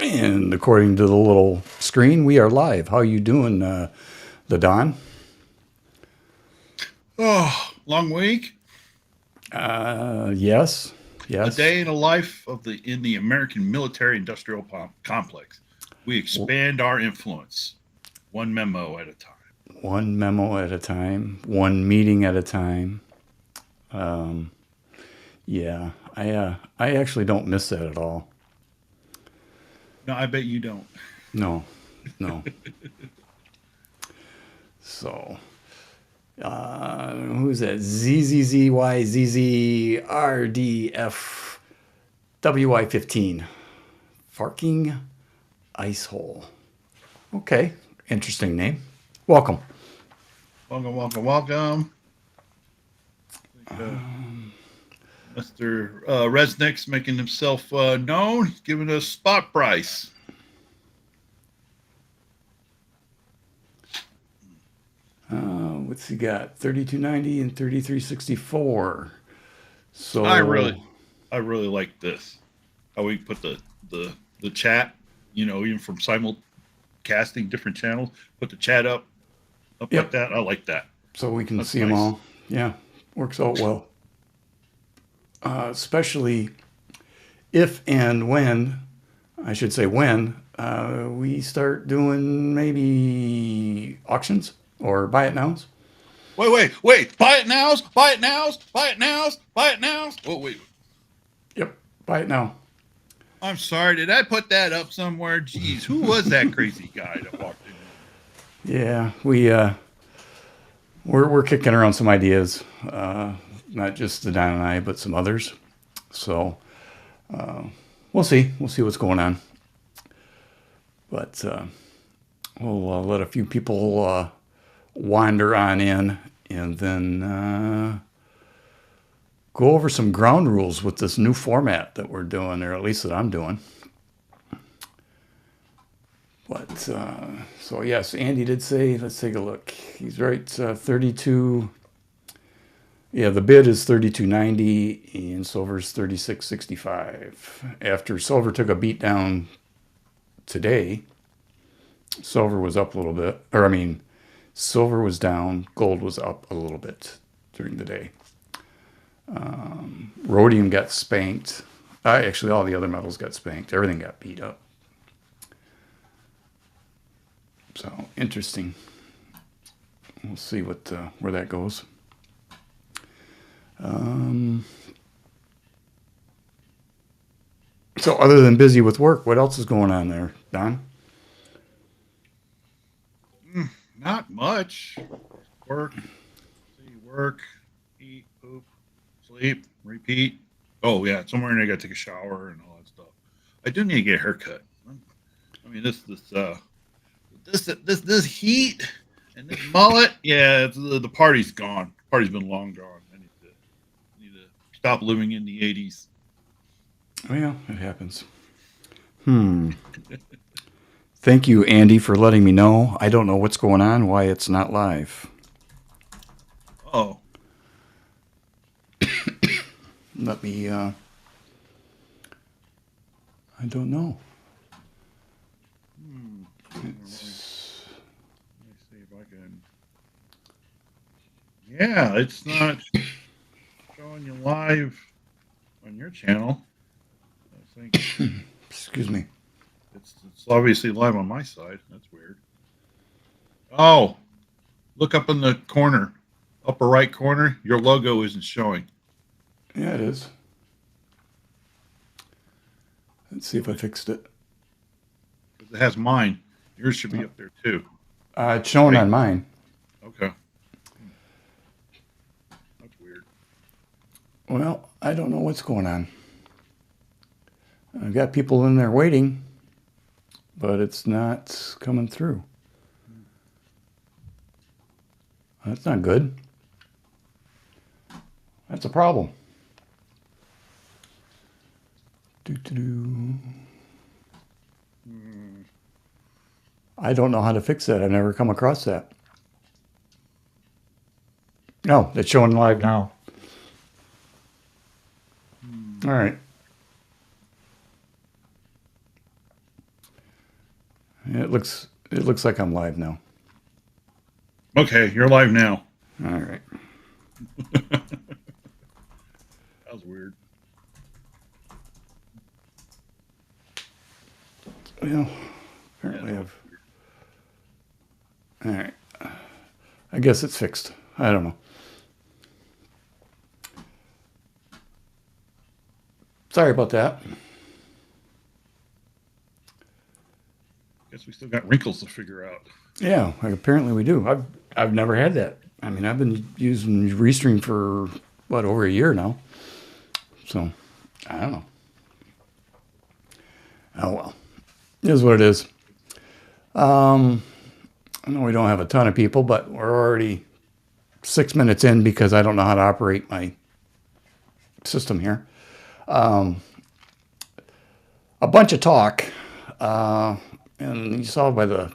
And according to the little screen, we are live. How you doing, the Don? Oh, long week. Yes, A yes. day in the life of the American military industrial complex. We expand our influence one memo at a time. One memo at a time, one meeting at a time. Um, yeah, I actually don't miss that at all. No, I bet you don't. No, no. So, who's that? ZZZYZZRDFWI15. Farking Ice Hole. Okay, interesting name. Welcome. Welcome, welcome, welcome. Mr. Resnick's making himself known. He's giving us spot price. What's he got? 3290 and 3364. I So, really, I really like this. How we put the chat. Even from simulcasting different channels, put the chat up like yep. that. I like that. So we can That's see them nice. all. Yeah, works out well. Especially if and when, I should say when, we start doing maybe auctions or buy it nows. Wait. Buy it nows. Buy it nows. Buy it nows. Buy it nows. Oh, wait. Yep, buy it now. I'm sorry. Did I put that up somewhere? Jeez, who was that crazy guy that walked in Yeah, we're kicking around some ideas, not just the Don and I, but some others. So we'll see. We'll see what's going on. But we'll let a few people wander on in, and then go over some ground rules with this new format that we're doing, or at least that I'm doing. But so yes, Andy did say. Let's take a look. He's right. 32. Yeah, the bid is 32.90 and silver's 36.65. After silver took a beat down today, silver was up a little bit. Or I mean, silver was down, gold was up a little bit during the day. Rhodium got spanked. Actually, all the other metals got spanked. Everything got beat up. So interesting. We'll see where that goes. So other than busy with work, what else is going on there, Don? Not much. Work. See, work. Eat. Poop. Sleep. Repeat. Oh yeah, somewhere in there I got to take a shower and all that stuff. I do need to get a haircut. I mean, this heat and this mullet. Yeah, the party's gone. Party's been long gone. I need to stop living in the '80s. Well, it happens. Thank you, Andy, for letting me know. I don't know what's going on, why it's not live. Oh, Let me, I don't know. let me see if I can. Yeah, it's not showing you live on your channel. I think Excuse me. it's obviously live on my side. That's weird. Oh, look up in the corner, upper right corner. Your logo isn't showing. Yeah, it is. Let's see if I fixed it. It has mine. Yours should be up there too. It's showing Right? on mine. Okay. That's weird. Well, I don't know what's going on. I've got people in there waiting, but it's not coming through. That's not good. That's a problem. Doo-doo-doo. I don't know how to fix that. I've never come across that. No, it's showing live now. All right. It looks like I'm live now. Okay, you're live now. All right. That was weird. Well, apparently I've. All right. I guess it's fixed. I don't know. Sorry about that. Guess we still got wrinkles to figure out. Yeah, apparently we do. I've never had that. I mean, I've been using Restream for what, over a year now. So I don't know. Oh well, it is what it is. I know we don't have a ton of people, but we're already 6 minutes in because I don't know how to operate my system here. A bunch of talk, and you saw by the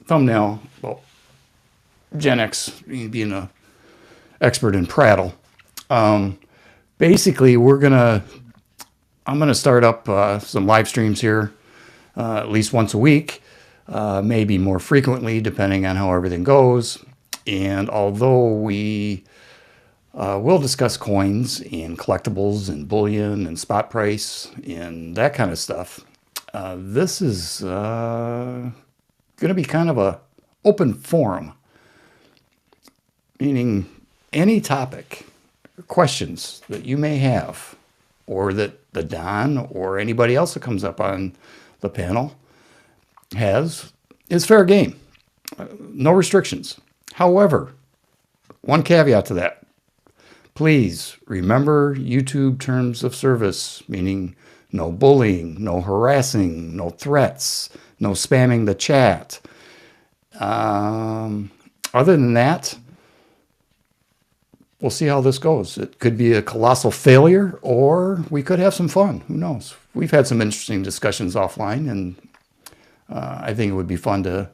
thumbnail, well, Gen X being an expert in prattle. Basically, I'm gonna start up some live streams here, at least once a week, maybe more frequently, depending on how everything goes. And although we will discuss coins and collectibles and bullion and spot price and that kind of stuff, this is going to be kind of a open forum, meaning any topic, questions that you may have, or that the Don or anybody else that comes up on the panel has, is fair game. No restrictions. However, one caveat to that. Please remember YouTube terms of service, meaning no bullying, no harassing, no threats, no spamming the chat. Other than that, we'll see how this goes. It could be a colossal failure, or we could have some fun. Who knows? We've had some interesting discussions offline, and I think it would be fun to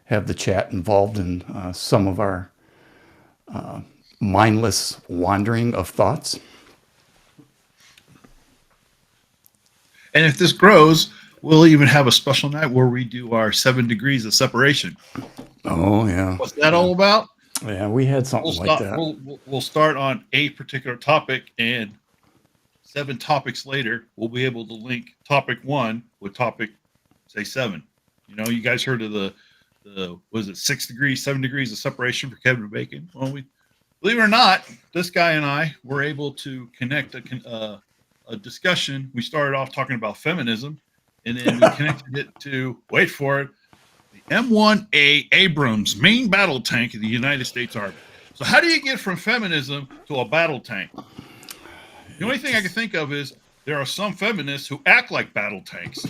have the chat involved in some of our mindless wandering of thoughts. And if this grows, we'll even have a special night where we do our 7 degrees of separation. Oh, yeah. What's that all about? Yeah, we had something like that. We'll start on a particular topic, and 7 topics later, we'll be able to link topic 1 with topic, say, 7. You know, you guys heard of the was it 6 degrees, 7 degrees of separation for Kevin Bacon? Well, believe it or not, this guy and I were able to connect a discussion. We started off talking about feminism, and then we connected it to, wait for it, the M1A Abrams main battle tank of the United States Army. So how do you get from feminism to a battle tank? The only thing I can think of is there are some feminists who act like battle tanks.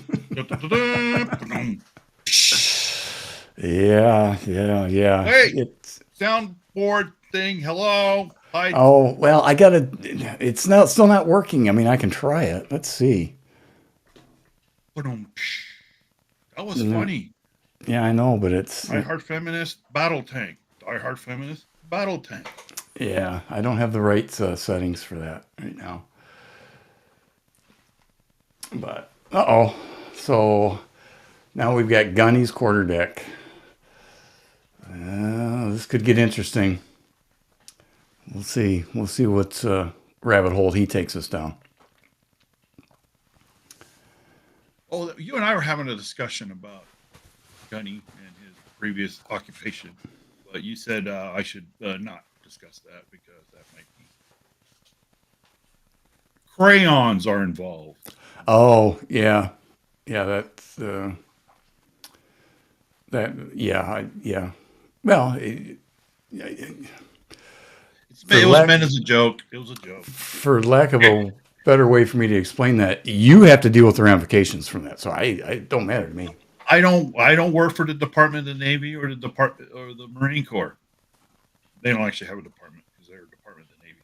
Yeah. Hey, soundboard thing. Hello. Hi. Oh, well, it's still not working. I mean, I can try it. Let's see. That was funny. Yeah, I know, but it's... Die Hard Feminist, battle tank. Die Hard Feminist, battle tank. Yeah, I don't have the right settings for that right now. But, uh-oh. So, now we've got Gunny's quarterdeck. This could get interesting. We'll see. We'll see what rabbit hole he takes us down. Oh, you and I were having a discussion about Gunny and his previous occupation, but you said I should not discuss that because that might be... Crayons are involved. Oh, yeah. Yeah, that's... yeah. Well... It was meant as a joke. It was a joke. For lack of a better way for me to explain that, you have to deal with the ramifications from that. So it don't matter to me. I don't work for the Department of the Navy or the Marine Corps. They don't actually have a department because they're a Department of the Navy.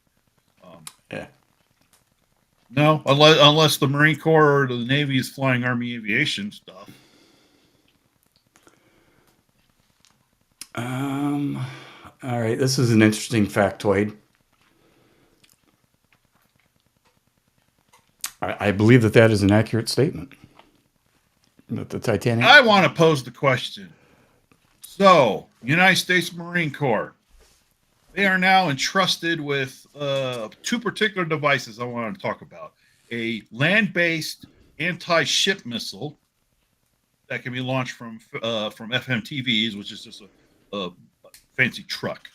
Yeah. No, unless the Marine Corps or the Navy is flying Army aviation stuff. All right, this is an interesting factoid. I believe that is an accurate statement. The Titanic. I want to pose the question. So, United States Marine Corps, they are now entrusted with two particular devices I want to talk about. A land-based anti-ship missile that can be launched from FMTVs, which is just a fancy truck,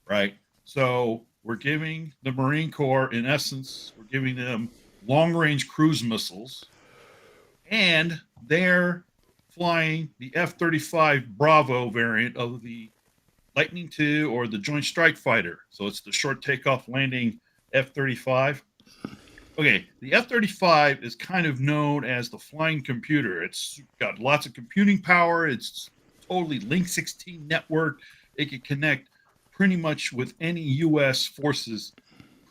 right? So we're giving the Marine Corps, in essence, we're giving them long-range cruise missiles, and they're flying the F-35 Bravo variant of the Lightning II or the Joint Strike Fighter. So it's the short takeoff landing F-35. Okay, the F-35 is kind of known as the flying computer. It's got lots of computing power. It's totally Link 16 network. It can connect pretty much with any U.S. forces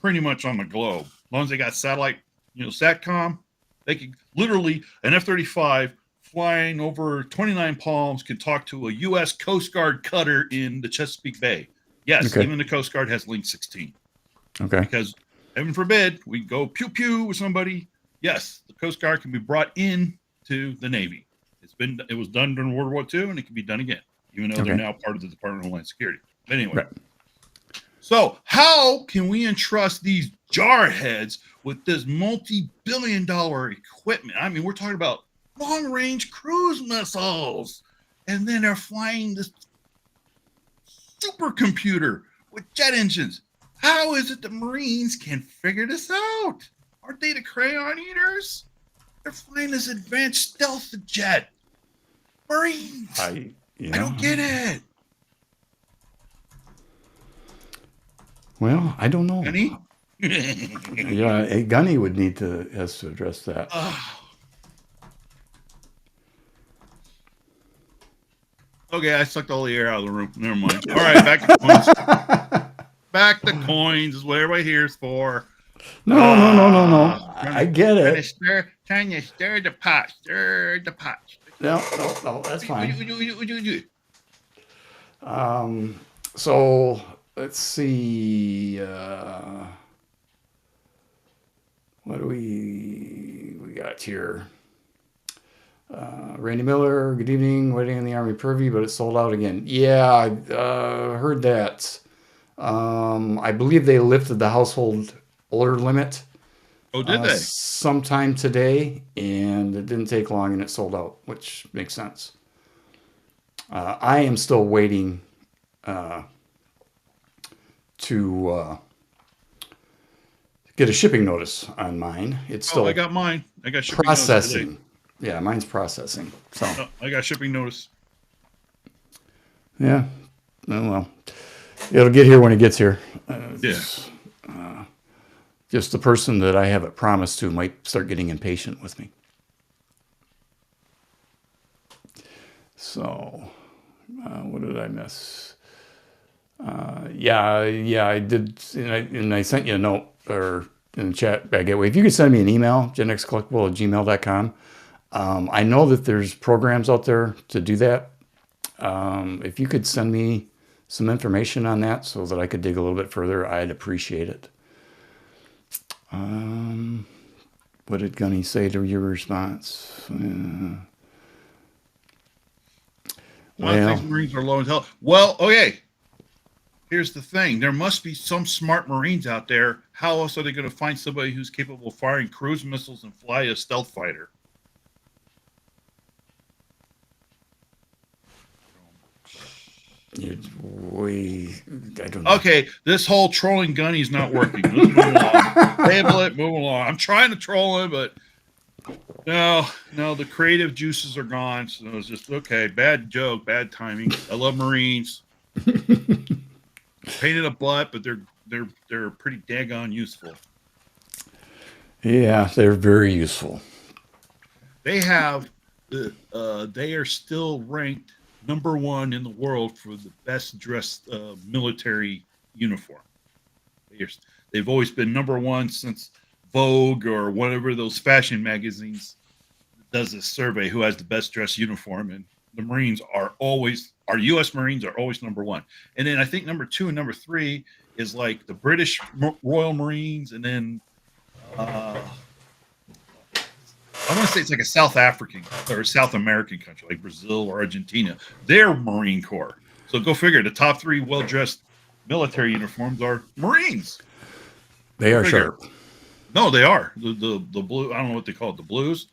pretty much on the globe. As long as they got satellite, SATCOM, they can literally, an F-35 flying over 29 palms can talk to a U.S. Coast Guard cutter in the Chesapeake Bay. Yes, Okay. even the Coast Guard has Link 16. Okay. Because heaven forbid we go pew pew with somebody. Yes, the Coast Guard can be brought in to the Navy. It was done during World War II, and it can be done again, even though they're now part of the Department of Homeland Security. But anyway, right. So how can we entrust these jarheads with this multi-billion-dollar equipment? I mean, we're talking about long-range cruise missiles, and then they're flying this supercomputer with jet engines. How is it the Marines can figure this out? Aren't they the crayon eaters? They're flying this advanced stealth jet. Marines. I don't get it. Well, I don't know. Gunny? Yeah, Gunny would need to address that. Okay, I sucked all the air out of the room. Never mind. All right, back to coins. Back to coins is what everybody here is for. No. I get it. Trying to stir the pot. Stir the pot. No, that's fine. So let's see. What do we got here? Randy Miller, good evening. Waiting in the Army Purview, but it's sold out again. Yeah, I heard that. I believe they lifted the household order limit. Oh, did they? Sometime today, and it didn't take long, and it sold out, which makes sense. I am still waiting to get a shipping notice on mine. It's still I got mine. I got shipping processing. Notice yeah, mine's processing. So I got shipping notice. Yeah. Oh, well, it'll get here when it gets here. Just the person that I have it promised to might start getting impatient with me. So, what did I miss? Yeah, I did, and I sent you a note or in the chat back gateway. If you could send me an email, genxcollectible@gmail.com. I know that there's programs out there to do that. If you could send me some information on that so that I could dig a little bit further, I'd appreciate it. What did Gunny say to your response? Well, Marines are low as hell. Well, okay. Here's the thing. There must be some smart Marines out there. How else are they going to find somebody who's capable of firing cruise missiles and fly a stealth fighter? I don't know. Okay, this whole trolling Gunny's not working. Let's move along. Table it, move along. I'm trying to troll him, but no, the creative juices are gone. So it's just okay. Bad joke, bad timing. I love Marines. Pain in the butt, but they're pretty daggone useful. Yeah, they're very useful. They have they are still ranked #1 in the world for the best dressed military uniform. They've always been #1 since Vogue or whatever those fashion magazines does this survey who has the best dressed uniform, and the Marines are always, our U.S. Marines are always #1. And then I think #2 and #3 is like the British Royal Marines, and then I want to say it's like a South African or South American country, like Brazil or Argentina. They're Marine Corps. So go figure. The top 3 well-dressed military uniforms are Marines. They Go are figure. sharp. No, they are the blue. I don't know what they call it. The blues.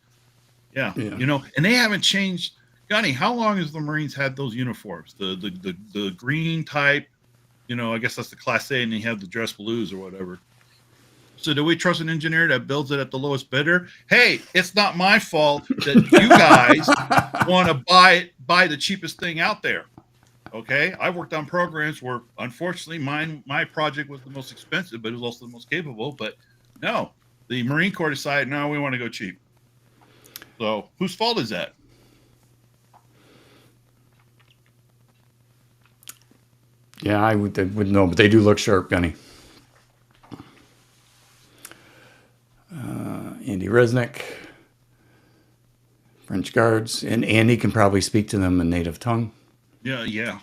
Yeah, Yeah. and they haven't changed. Gunny, how long has the Marines had those uniforms? The green type. I guess that's the Class A, and they have the dress blues or whatever. So do we trust an engineer that builds it at the lowest bidder? Hey, it's not my fault that you guys want to buy the cheapest thing out there. Okay, I worked on programs where, unfortunately, my project was the most expensive, but it was also the most capable. But no, the Marine Corps decided, no, we want to go cheap. So whose fault is that? Yeah, I would know, but they do look sharp, Gunny. Andy Resnick, French Guards, and Andy can probably speak to them in native tongue. Yeah.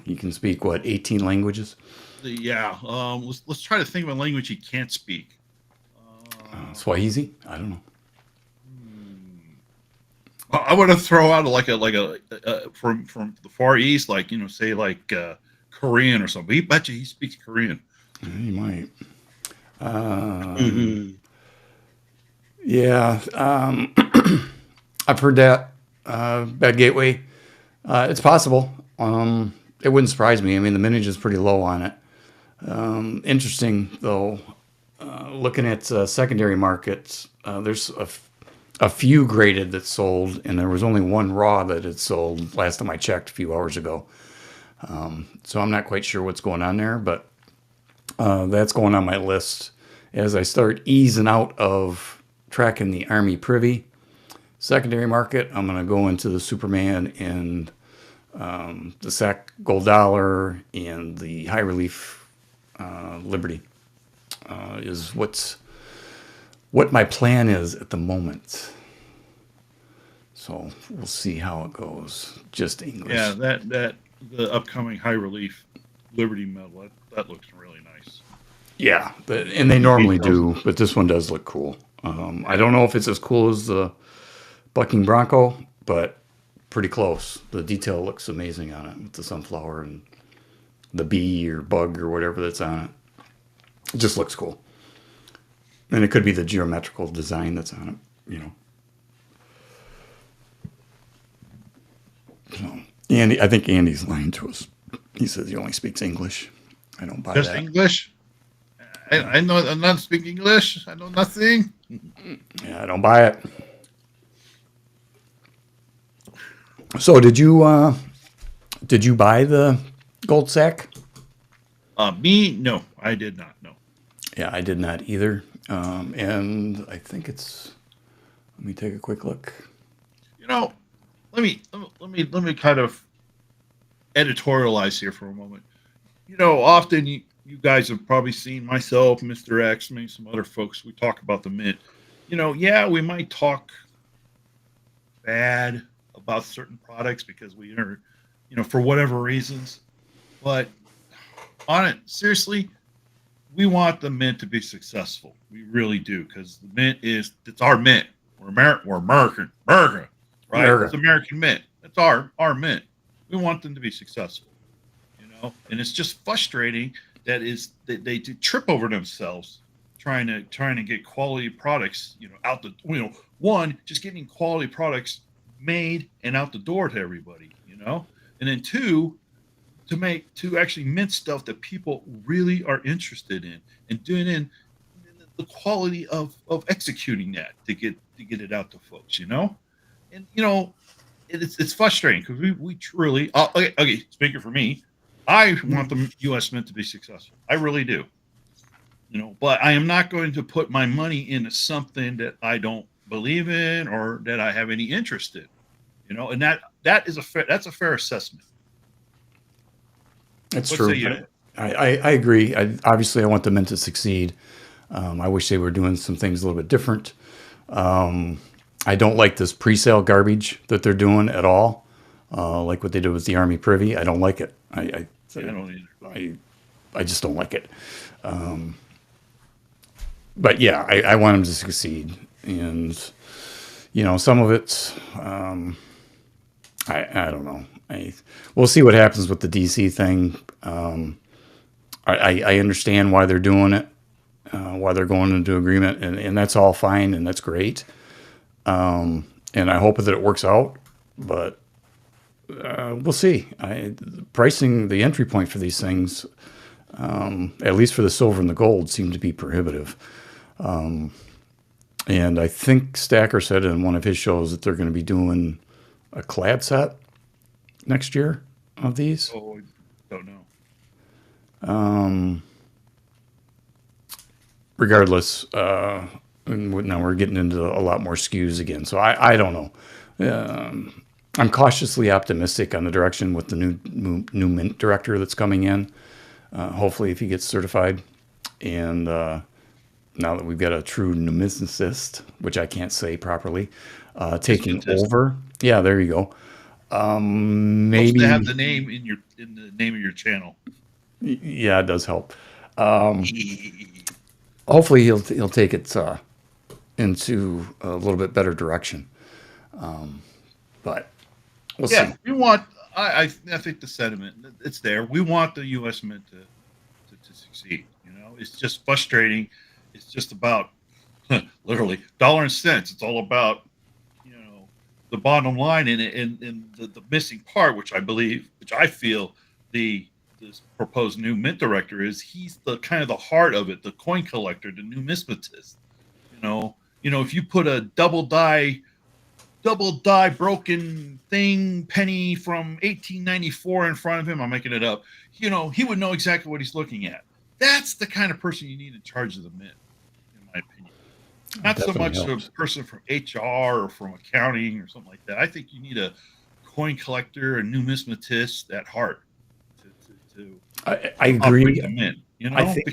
He can speak, 18 languages? Yeah. Let's try to think of a language he can't speak. Swahili? I don't know. I want to throw out like a from the Far East, like say like Korean or something. He bet you he speaks Korean. He might. Yeah, I've heard that. Bad Gateway. It's possible. It wouldn't surprise me. I mean, the mintage is pretty low on it. Interesting, though, looking at secondary markets, there's a few graded that sold, and there was only one raw that had sold last time I checked a few hours ago. So I'm not quite sure what's going on there, but that's going on my list as I start easing out of tracking the Army Privy secondary market. I'm going to go into the Superman and the SAC Gold Dollar and the High Relief Liberty is what my plan is at the moment. So we'll see how it goes. Just English. Yeah, that the upcoming High Relief Liberty medal that looks really nice. Yeah, and they normally do, but this one does look cool. I don't know if it's as cool as the Bucking Bronco, but pretty close. The detail looks amazing on it with the sunflower and the bee or bug or whatever that's on it. It just looks cool. And it could be the geometrical design that's on it, So, Andy, I think Andy's lying to us. He says he only speaks English. I don't buy Just that. English? I know I'm not speaking English. I know nothing. Yeah, I don't buy it. So did you buy the gold sack? Me? No, I did not. No. Yeah, I did not either. And I think let me take a quick look. Let me kind of editorialize here for a moment. Often you guys have probably seen myself, Mr. X, maybe some other folks. We talk about the mint. Yeah, we might talk bad about certain products because we are, for whatever reasons. But on it, seriously, we want the mint to be successful. We really do, because the mint it's our mint. We're American, America, right? America. It's American mint. It's our mint. We want them to be successful, and it's just frustrating that they trip over themselves trying to get quality products, out the, one, just getting quality products made and out the door to everybody, and then two, to actually mint stuff that people really are interested in and doing in the quality of executing that to get it out to folks, and it's frustrating because we truly okay. Speaking for me, I want the U.S. Mint to be successful. I really do, but I am not going to put my money into something that I don't believe in or that I have any interest in, and that's a fair assessment. It's true. I agree. Obviously, I want the mint to succeed. I wish they were doing some things a little bit different. I don't like this pre-sale garbage that they're doing at all. Like what they did with the Army Privy. I don't like it. I don't either. I just don't like it. But yeah, I want them to succeed. And, some of it's I don't know. We'll see what happens with the DC thing. I understand why they're doing it, why they're going into agreement, and that's all fine and that's great. And I hope that it works out, but we'll see. Pricing the entry point for these things, at least for the silver and the gold, seem to be prohibitive. And I think Stacker said in one of his shows that they're going to be doing a clad set next year of these. Oh, I don't know. Regardless, now we're getting into a lot more SKUs again. So I don't know. I'm cautiously optimistic on the direction with the new mint director that's coming in. Hopefully, if he gets certified, and now that we've got a true numismatist, which I can't say properly, taking over. Yeah, there you go. Maybe to have the name in the name of your channel. Yeah, it does help. Hopefully, he'll take it into a little bit better direction. But we'll see. We want. I think the sentiment it's there. We want the U.S. Mint to succeed. It's just frustrating. It's just about literally dollar and cents. It's all about the bottom line and the missing part, which I feel this proposed new mint director is. He's the kind of the heart of it, the coin collector, the numismatist. If you put a double die broken penny from 1894 in front of him, I'm making it up, he would know exactly what he's looking at. That's the kind of person you need in charge of the mint, in my opinion. Not so much a person from HR or from accounting or something like that. I think you need a coin collector, a numismatist at heart I agree. The mint, I think,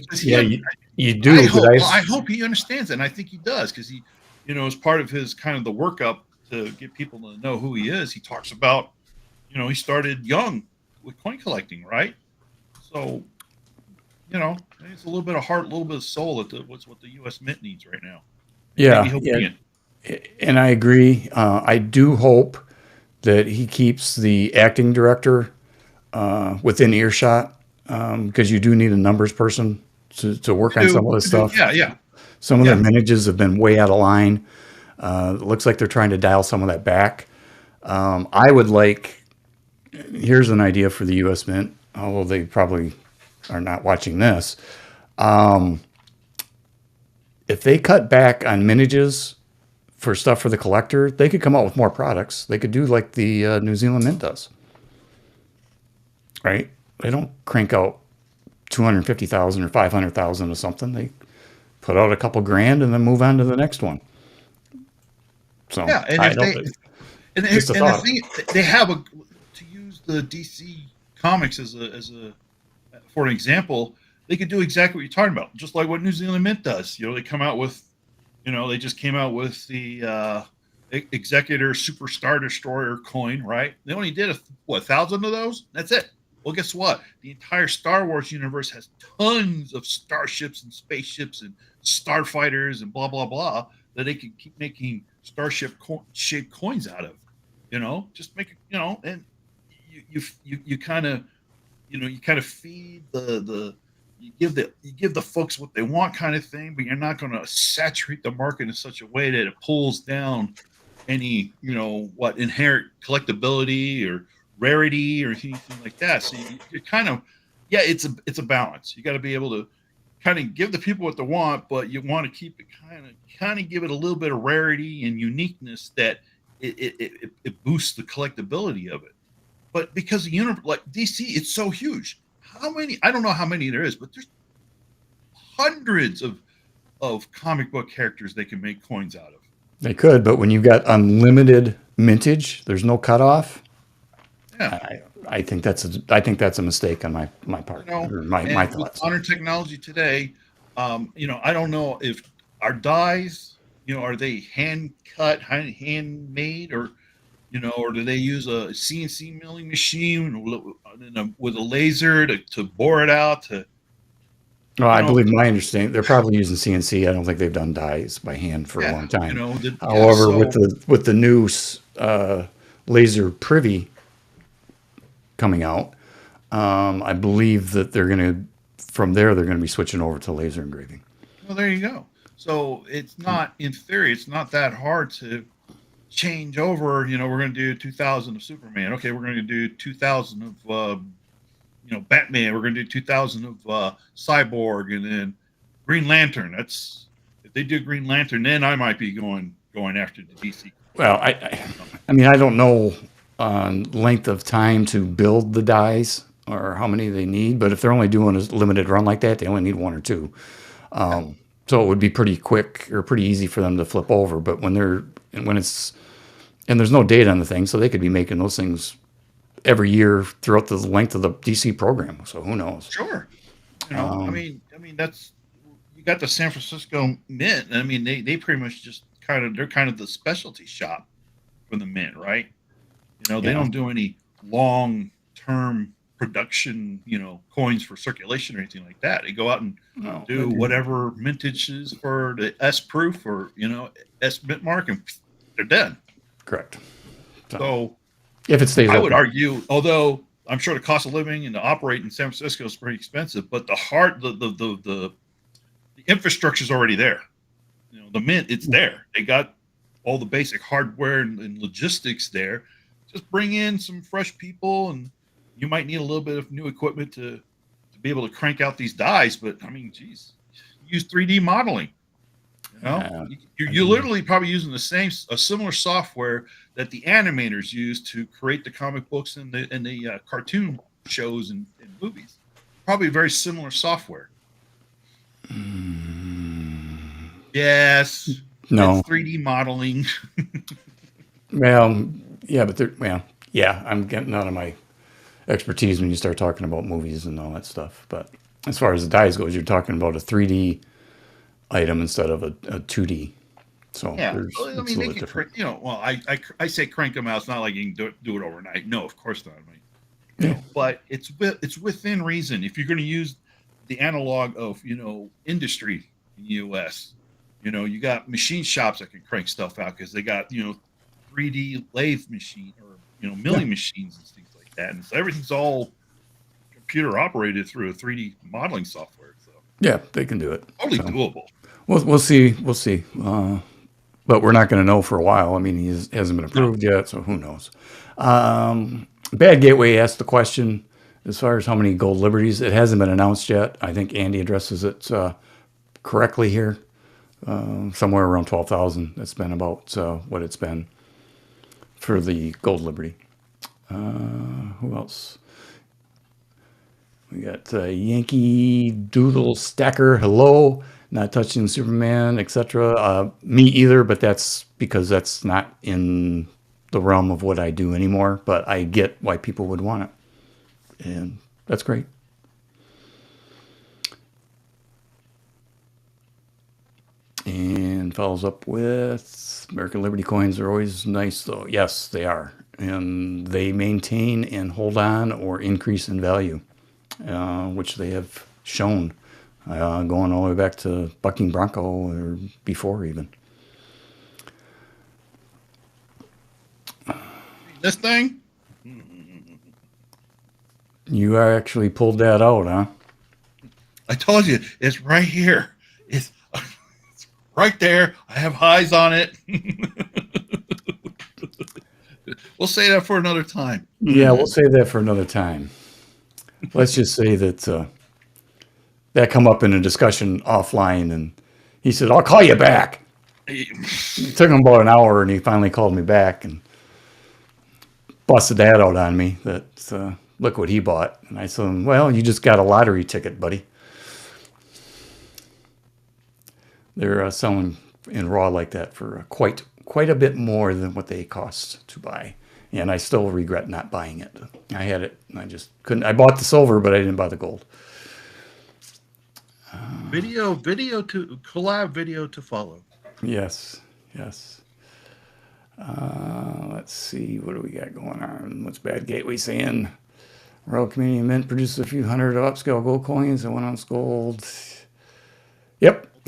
you do. I hope he understands it, and I think he does, because he, as part of his kind of the workup to get people to know who he is, he talks about, he started young with coin collecting, right? So, it's a little bit of heart, a little bit of soul. What's what the U.S. Mint needs right now. Yeah. And I agree. I do hope that he keeps the acting director within earshot, because you do need a numbers person to work on some of this stuff. Yeah. Some of the manages have been way out of line. It looks like they're trying to dial some of that back. I would like, here's an idea for the U.S. Mint, although they probably are not watching this. If they cut back on manages for stuff for the collector, they could come out with more products. They could do like the New Zealand Mint does. Right? They don't crank out 250,000 or 500,000 or something. They put out a couple grand and then move on to the next one. So yeah, and the thing, they have to use the DC comics as for an example, they could do exactly what you're talking about, just like what New Zealand Mint does. They come out with, they just came out with the Executor Super Star Destroyer coin, right? They only did 1,000 of those. That's it. Well, guess what? The entire Star Wars universe has tons of starships and spaceships and starfighters and blah blah blah that they can keep making starship shaped coins out of. Just make it. And you kind of feed you give the folks what they want, kind of thing, but you're not going to saturate the market in such a way that it pulls down any inherent collectability or rarity or anything like that. So you're kind of, it's a balance. You got to be able to kind of give the people what they want, but you want to keep it kind of give it a little bit of rarity and uniqueness that it boosts the collectability of it. But because the universe, like DC, it's so huge. How many? I don't know how many there is, but there's hundreds of comic book characters they can make coins out of. They could, but when you've got unlimited mintage, there's no cutoff. Yeah, I think that's a mistake on my part. Or my thoughts. With modern technology today, I don't know if our dies, are they hand cut, handmade, or or do they use a CNC milling machine with a laser to bore it out? Well, you I know, believe my understanding, they're probably using CNC. I don't think they've done dies by hand for a yeah, long time. yeah. However, So with the new laser privy coming out, I believe that they're going to, from there, they're going to be switching over to laser engraving. well, there you go. So it's not, in theory, it's not that hard to change over. We're going to do 2000 of Superman. Okay, we're going to do 2000 of Batman. We're going to do 2000 of Cyborg, and then Green Lantern. That's if they do Green Lantern, then I might be going after the DC. Well, I mean, I don't know length of time to build the dies or how many they need, but if they're only doing a limited run like that, they only need one or two. So it would be pretty quick or pretty easy for them to flip over. But when it's and there's no date on the thing, so they could be making those things every year throughout the length of the DC program. So who knows? Sure. I mean that's you got the San Francisco Mint. I mean they pretty much just they're kind of the specialty shop for the Mint, right? They Yeah. don't do any long term production, coins for circulation or anything like that. They go out and No, do whatever mintage is for the S proof or S mint mark, and they're done. correct. So If it stays I would open. argue, although I'm sure the cost of living and to operate in San Francisco is pretty expensive, but the infrastructure is already there. The mint, it's there. They got all the basic hardware and logistics there. Just bring in some fresh people, and you might need a little bit of new equipment to be able to crank out these dies. But I mean, geez, use 3D modeling. You're literally probably using a similar software that the animators use to create the comic books and the cartoon shows and movies. Probably very similar software. Yes. No. It's 3D modeling. Well, yeah, but yeah, I'm getting out of my expertise when you start talking about movies and all that stuff. But as far as the dies goes, you're talking about a 3D item instead of a 2D. So Yeah, it's I a mean, they little bit can, different. well, I say crank them out. It's not like you can do it overnight. No, of course not. I mean, Yeah. but it's within reason. If you're going to use the analog of industry in the U.S., you got machine shops that can crank stuff out because they got 3D lathe machine or milling machines and things like that, and so everything's all computer operated through a 3D modeling software. So Yeah, they can do it. totally So doable. we'll see. We'll see. But we're not going to know for a while. I mean, he hasn't been No, approved yet, so who knows? Bad Gateway asked the question as far as how many gold liberties. It hasn't been announced yet. I think Andy addresses it correctly here. Somewhere around 12,000. That's been about what it's been for the gold liberty. Who else? We got Yankee Doodle Stacker. Hello. Not touching Superman, etc. Me either, but that's because that's not in the realm of what I do anymore. But I get why people would want it, and that's great. And follows up with American Liberty coins are always nice, though. Yes, they are, and they maintain and hold on or increase in value, which they have shown. Going all the way back to Bucking Bronco or before even. this thing. You actually pulled that out, huh? I told you it's right here. It's right there. I have highs on it. We'll say that for another time. Yeah, we'll save that for another time. Let's just say that that come up in a discussion offline, and he said, "I'll call you back." It took him about an hour, and he finally called me back and busted that out on me. That look what he bought, and I said, "Well, you just got a lottery ticket, buddy." They're selling in raw like that for quite a bit more than what they cost to buy. And I still regret not buying it. I had it, and I just couldn't. I bought the silver, but I didn't buy the gold. Video to collab video to follow. Yes. Let's see. What do we got going on? What's Bad Gateway saying? Royal Community Mint produces a few hundred of upscale gold coins and 1 ounce gold.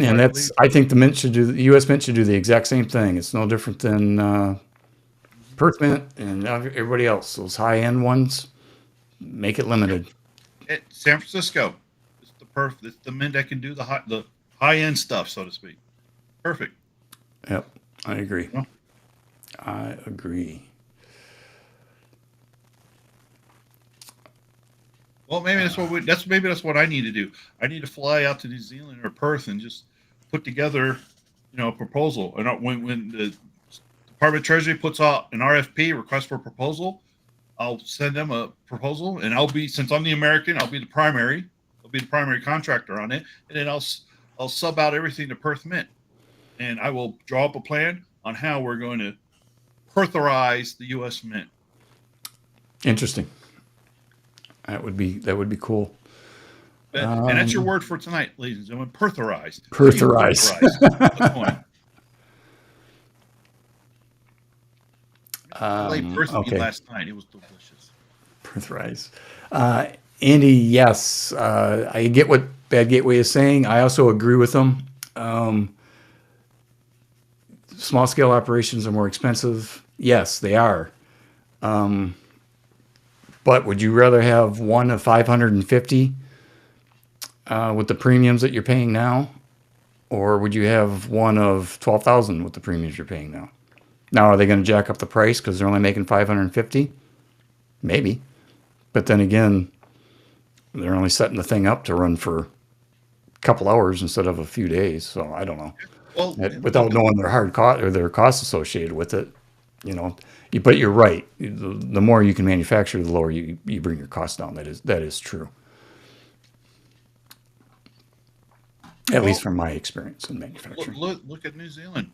And I that's, believe. I think the U.S. Mint should do the exact same thing. It's no different than Perth Mint and everybody else. Those high end ones, make it limited. At San Francisco, it's the mint that can do the high end stuff, so to speak. Perfect. Yep, I agree. You know? I agree. Well, maybe that's what I need to do. I need to fly out to New Zealand or Perth and just put together, a proposal. And when the Department of Treasury puts out an RFP, request for proposal, I'll send them a proposal, and since I'm the American, I'll be the primary. I'll be the primary contractor on it, and then I'll sub out everything to Perth Mint, and I will draw up a plan on how we're going to Pertherize the U.S. Mint. Interesting. That would be cool. And that's your word for tonight, ladies and gentlemen. Pertherize. Pertherize. Okay. Last night. It was delicious. Pertherize. Andy, yes, I get what Bad Gateway is saying. I also agree with them. Small scale operations are more expensive. Yes, they are. But would you rather have one of 550 with the premiums that you're paying now, or would you have one of 12,000 with the premiums you're paying now? Now, are they going to jack up the price because they're only making 550? Maybe, but then again, they're only setting the thing up to run for a couple hours instead of a few days. So I don't know. Well, without knowing their hard cost or their costs associated with it, but you're right. The more you can manufacture, the lower you bring your costs down. That is true. At least from my experience in manufacturing. Look at New Zealand.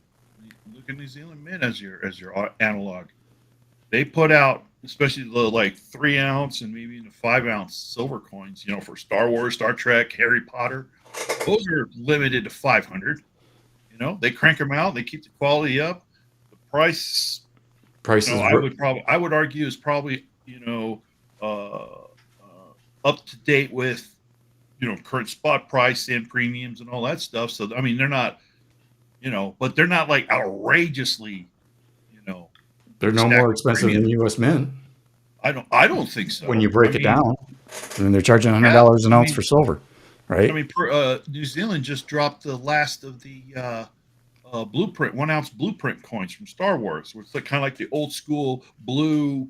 Look at New Zealand Mint as your analog. They put out, especially the 3 ounce and maybe even 5 ounce silver coins, for Star Wars, Star Trek, Harry Potter. Those are limited to 500. They crank them out. They keep the quality up. The price. I would argue is probably up to date with current spot price and premiums and all that stuff. So I mean, they're not, but they're not like outrageously, they're no more expensive than U.S. Mint. I don't think so. When you break it down, I mean, they're charging $100 an ounce for silver, right? I mean, New Zealand just dropped the last of the blueprint 1 ounce blueprint coins from Star Wars, which is kind of like the old school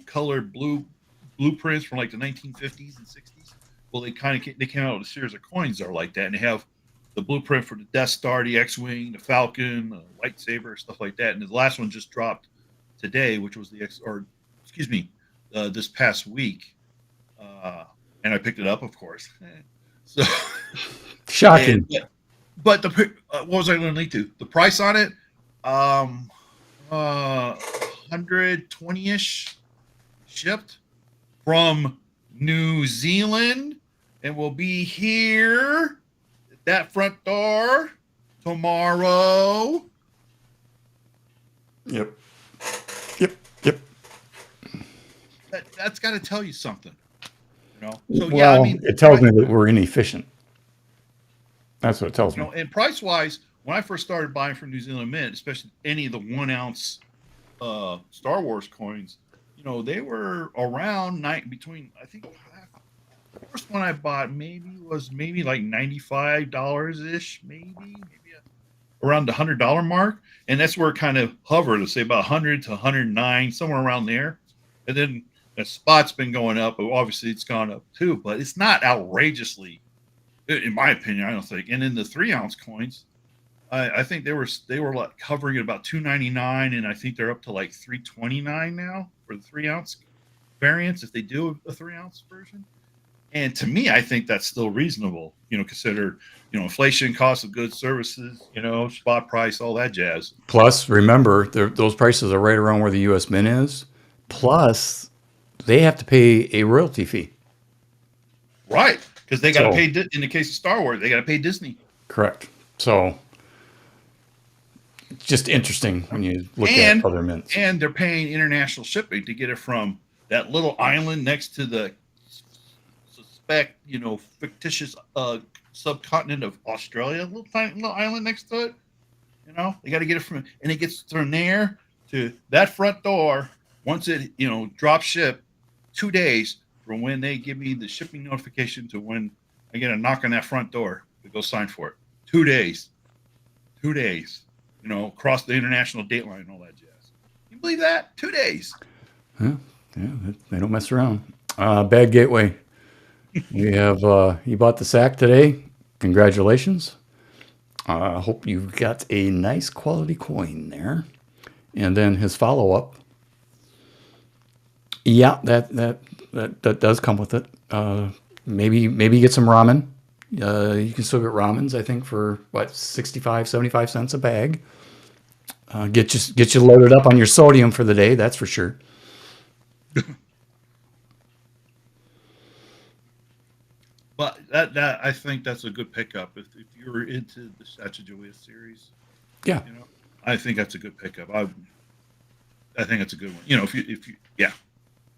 colored blueprints from like the 1950s and 60s. Well, they came out with a series of coins that are like that, and they have the blueprint for the Death Star, the X-wing, the Falcon, the lightsaber, stuff like that. And the last one just dropped today, which was this past week, and I picked it up, of course. So shocking. But what was I going to lead to? The price on it, 120-ish shipped from New Zealand, and will be here at that front door tomorrow. Yep. That's got to tell you something, So it tells me that we're inefficient. That's what it tells me. And price wise, when I first started buying from New Zealand Mint, especially any of the 1 ounce Star Wars coins, they were around between, I think the first one I bought was like $95 ish, maybe around the $100 mark, and that's where it kind of hovered. Let's say about 100 to 109, somewhere around there, and then the spot's been going up. But obviously, it's gone up too, but it's not outrageously, in my opinion. I don't think. And in the 3 ounce coins, I think they were like hovering at about $299, and I think they're up to like $329 now for the 3 ounce variants if they do a 3 ounce version. And to me, I think that's still reasonable. Consider inflation, cost of goods, services, spot price, all that jazz. Plus, remember, those prices are right around where the U.S. Mint is. Plus, they have to pay a royalty fee. Right, because they got to pay. In the case of Star Wars, they got to pay Disney. Correct. So, it's just interesting when you look at other mints. And they're paying international shipping to get it from that little island next to the fictitious subcontinent of Australia, a little tiny little island next to it. They got to get it from, and it gets from there to that front door. Once it, drop ship, 2 days from when they give me the shipping notification to when I get a knock on that front door to go sign for it. 2 days. 2 days. Across the international date line and all that jazz. You believe that? 2 days. Yeah, they don't mess around. Bad gateway. You bought the sack today. Congratulations. I hope you've got a nice quality coin there. And then his follow-up. Yeah, that does come with it. Maybe get some ramen. You can still get ramens, I think, for 65, 75 cents a bag. Get you loaded up on your sodium for the day, that's for sure. But that I think that's a good pickup if you're into the Sacagawea series. Yeah. I think that's a good pickup. I think that's a good one. If you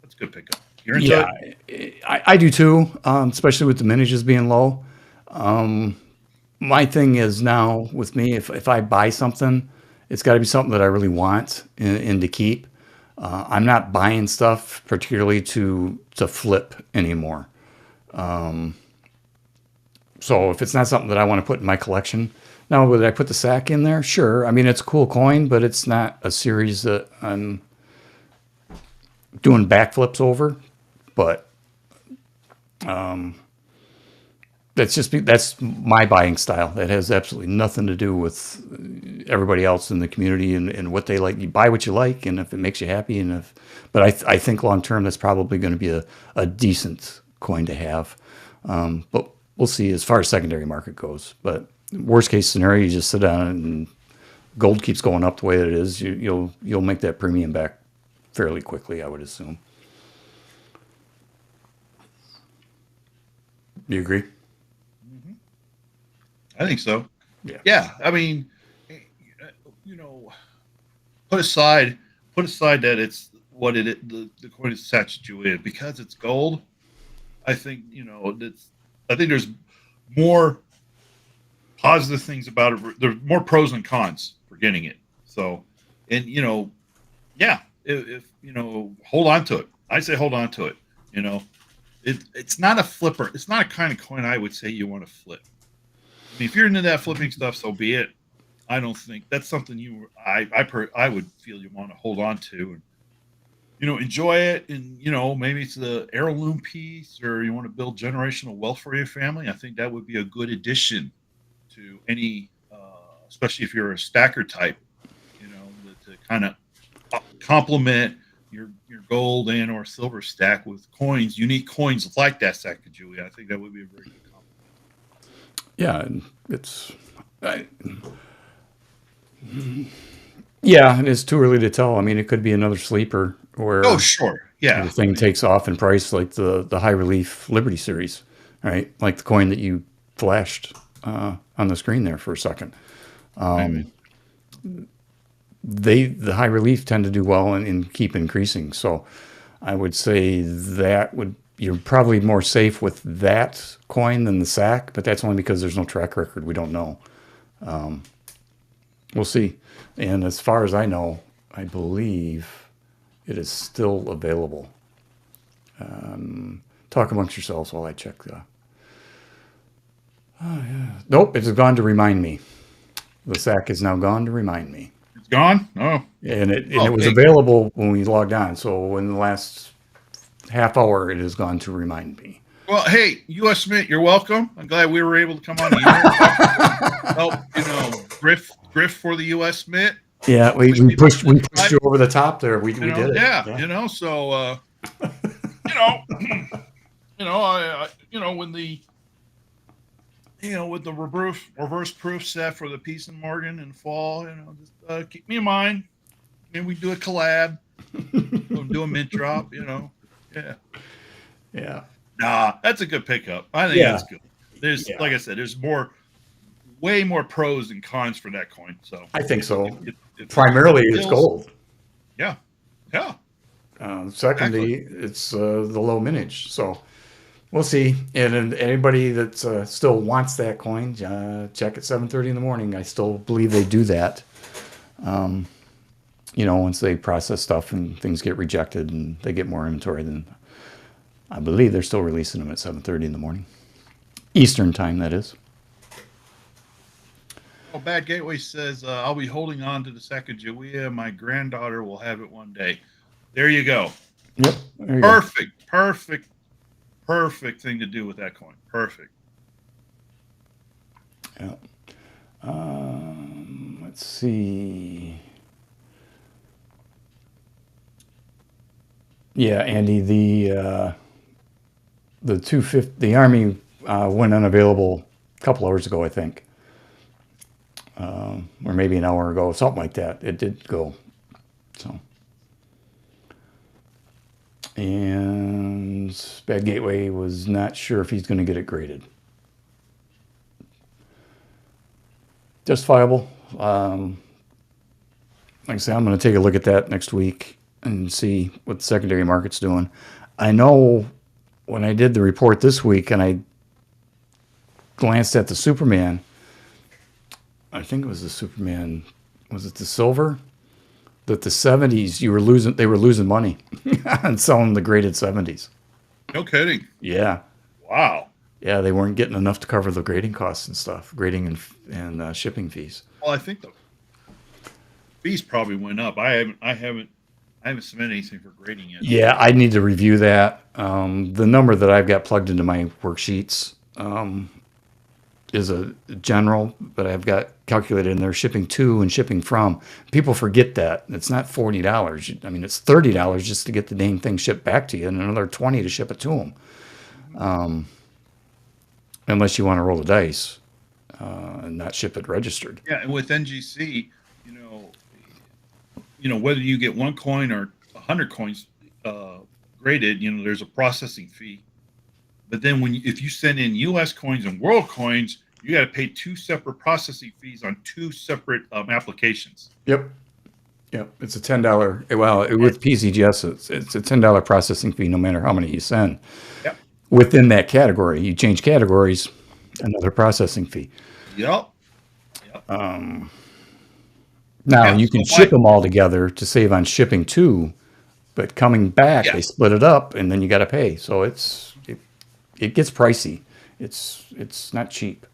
that's a good pickup. You're into it? I do too, especially with the miniatures being low. My thing is now with me, if I buy something, it's got to be something that I really want and to keep. I'm not buying stuff particularly to flip anymore. So if it's not something that I want to put in my collection, now would I put the sack in there? Sure. I mean, it's a cool coin, but it's not a series that I'm doing backflips over. But that's my buying style. That has absolutely nothing to do with everybody else in the community and what they like. You buy what you like, and if it makes you happy, but I think long term that's probably going to be a decent coin to have. But we'll see as far as secondary market goes. But worst case scenario, you just sit down and gold keeps going up the way that it is. You'll make that premium back fairly quickly, I would assume. You agree? Mm-hmm. I think so. Yeah. Yeah. I mean, put aside that it's what it is, the coin is Sacagawea because it's gold. I think I think there's more positive things about it. There's more pros and cons for getting it. So, and if hold on to it. I say hold on to it. It's not a flipper. It's not a kind of coin I would say you want to flip. I mean, if you're into that flipping stuff, so be it. I don't think that's something I would feel you want to hold on to and enjoy it, and maybe it's the heirloom piece, or you want to build generational wealth for your family. I think that would be a good addition to any, especially if you're a stacker type, to kind of complement your gold and or silver stack with coins, unique coins like that Sacagawea. I think that would be a very good compliment. Yeah, it's too early to tell. I mean, it could be another sleeper where Sure, yeah, the thing takes off in price, like the high relief Liberty series, right? Like the coin that you flashed on the screen there for a second. The high relief tend to do well and keep increasing. So I would say you're probably more safe with that coin than the sack, but that's only because there's no track record. We don't know. We'll see. And as far as I know, I believe it is still available. Talk amongst yourselves while I check. Nope, it's gone to remind me. The sack is now gone to remind me. It's gone? Oh. And it was available when we logged on. So in the last half hour, it has gone to remind me. Well, hey, U.S. Mint, you're welcome. I'm glad we were able to come on here. Help, grift for the U.S. Mint. Yeah, we pushed you over the top there. We did it. Yeah, so when the with the reverse proof set for the Peace and Morgan in fall, just keep me in mind. Maybe we do a collab, do a mint drop. Yeah. Yeah. Nah, that's a good pickup. I think that's good. There's like I said, there's way more pros than cons for that coin. So I think so. Primarily, it's gold. Yeah. Secondly, it's the low mintage. So we'll see. And anybody that still wants that coin, check at 7:30 in the morning. I still believe they do that. Once they process stuff and things get rejected and they get more inventory, then I believe they're still releasing them at 7:30 in the morning, Eastern time. That is. Oh, Bad Gateway says, I'll be holding on to the Sacagawea. My granddaughter will have it one day. There you go. Yep. There you Perfect, perfect, perfect thing to do with that coin. Perfect. go. Yeah. Let's see. Yeah, Andy, the 250, the Army went unavailable a couple hours ago, I think, or maybe an hour ago, something like that. It did go. So, and Bad Gateway was not sure if he's going to get it graded. Justifiable. Like I say, I'm going to take a look at that next week and see what the secondary market's doing. I know when I did the report this week and I glanced at the Superman, I think it was the Superman, was it the silver? That the 70s, they were losing money on selling the graded 70s. No kidding. Yeah. Wow. Yeah, they weren't getting enough to cover the grading costs and stuff, grading and shipping fees. Well, I think the fees probably went up. I haven't submitted anything for grading yet. Yeah, I need to review that. The number that I've got plugged into my worksheets is a general, but I've got calculated in there shipping to and shipping from. People forget that it's not $40. I mean, it's $30 just to get the dang thing shipped back to you, and another $20 to ship it to them. Unless you want to roll the dice and not ship it registered. Yeah, and with NGC, whether you get one coin or 100 coins graded, there's a processing fee. But then if you send in U.S. coins and world coins, you got to pay two separate processing fees on two separate applications. Yep. It's a $10. Well, with PCGS, it's a $10 processing fee no matter how many you send. Yep. Within that category, you change categories, another processing fee. Yep. Now you can ship them all together to save on shipping too, but coming back they split it up and then you got to pay. So it gets pricey. It's not cheap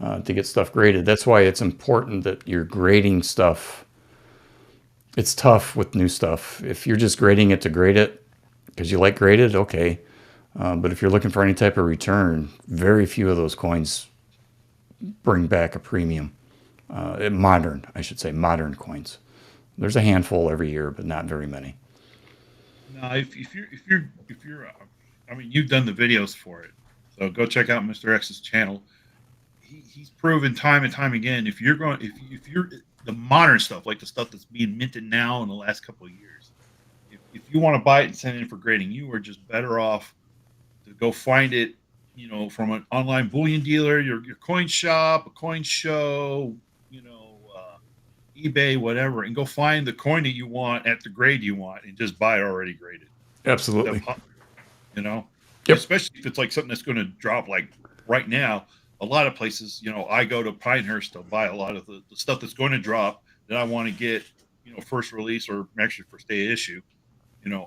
to get stuff graded. That's why it's important that you're grading stuff. It's tough with new stuff. If you're just grading it to grade it because you like graded, okay. But if you're looking for any type of return, very few of those coins bring back a premium. Modern coins. There's a handful every year, but not very many. No, if you're, I mean, you've done the videos for it, so go check out Mr. X's channel. He's proven time and time again. If you're the modern stuff, like the stuff that's being minted now in the last couple of years, if you want to buy it and send it in for grading, you are just better off to go find it, from an online bullion dealer, your coin shop, a coin show, eBay, whatever, and go find the coin that you want at the grade you want and just buy it already graded. Absolutely. Yep. Especially if it's like something that's going to drop like right now. A lot of places, I go to Pinehurst to buy a lot of the stuff that's going to drop that I want to get, first release or actually first day issue.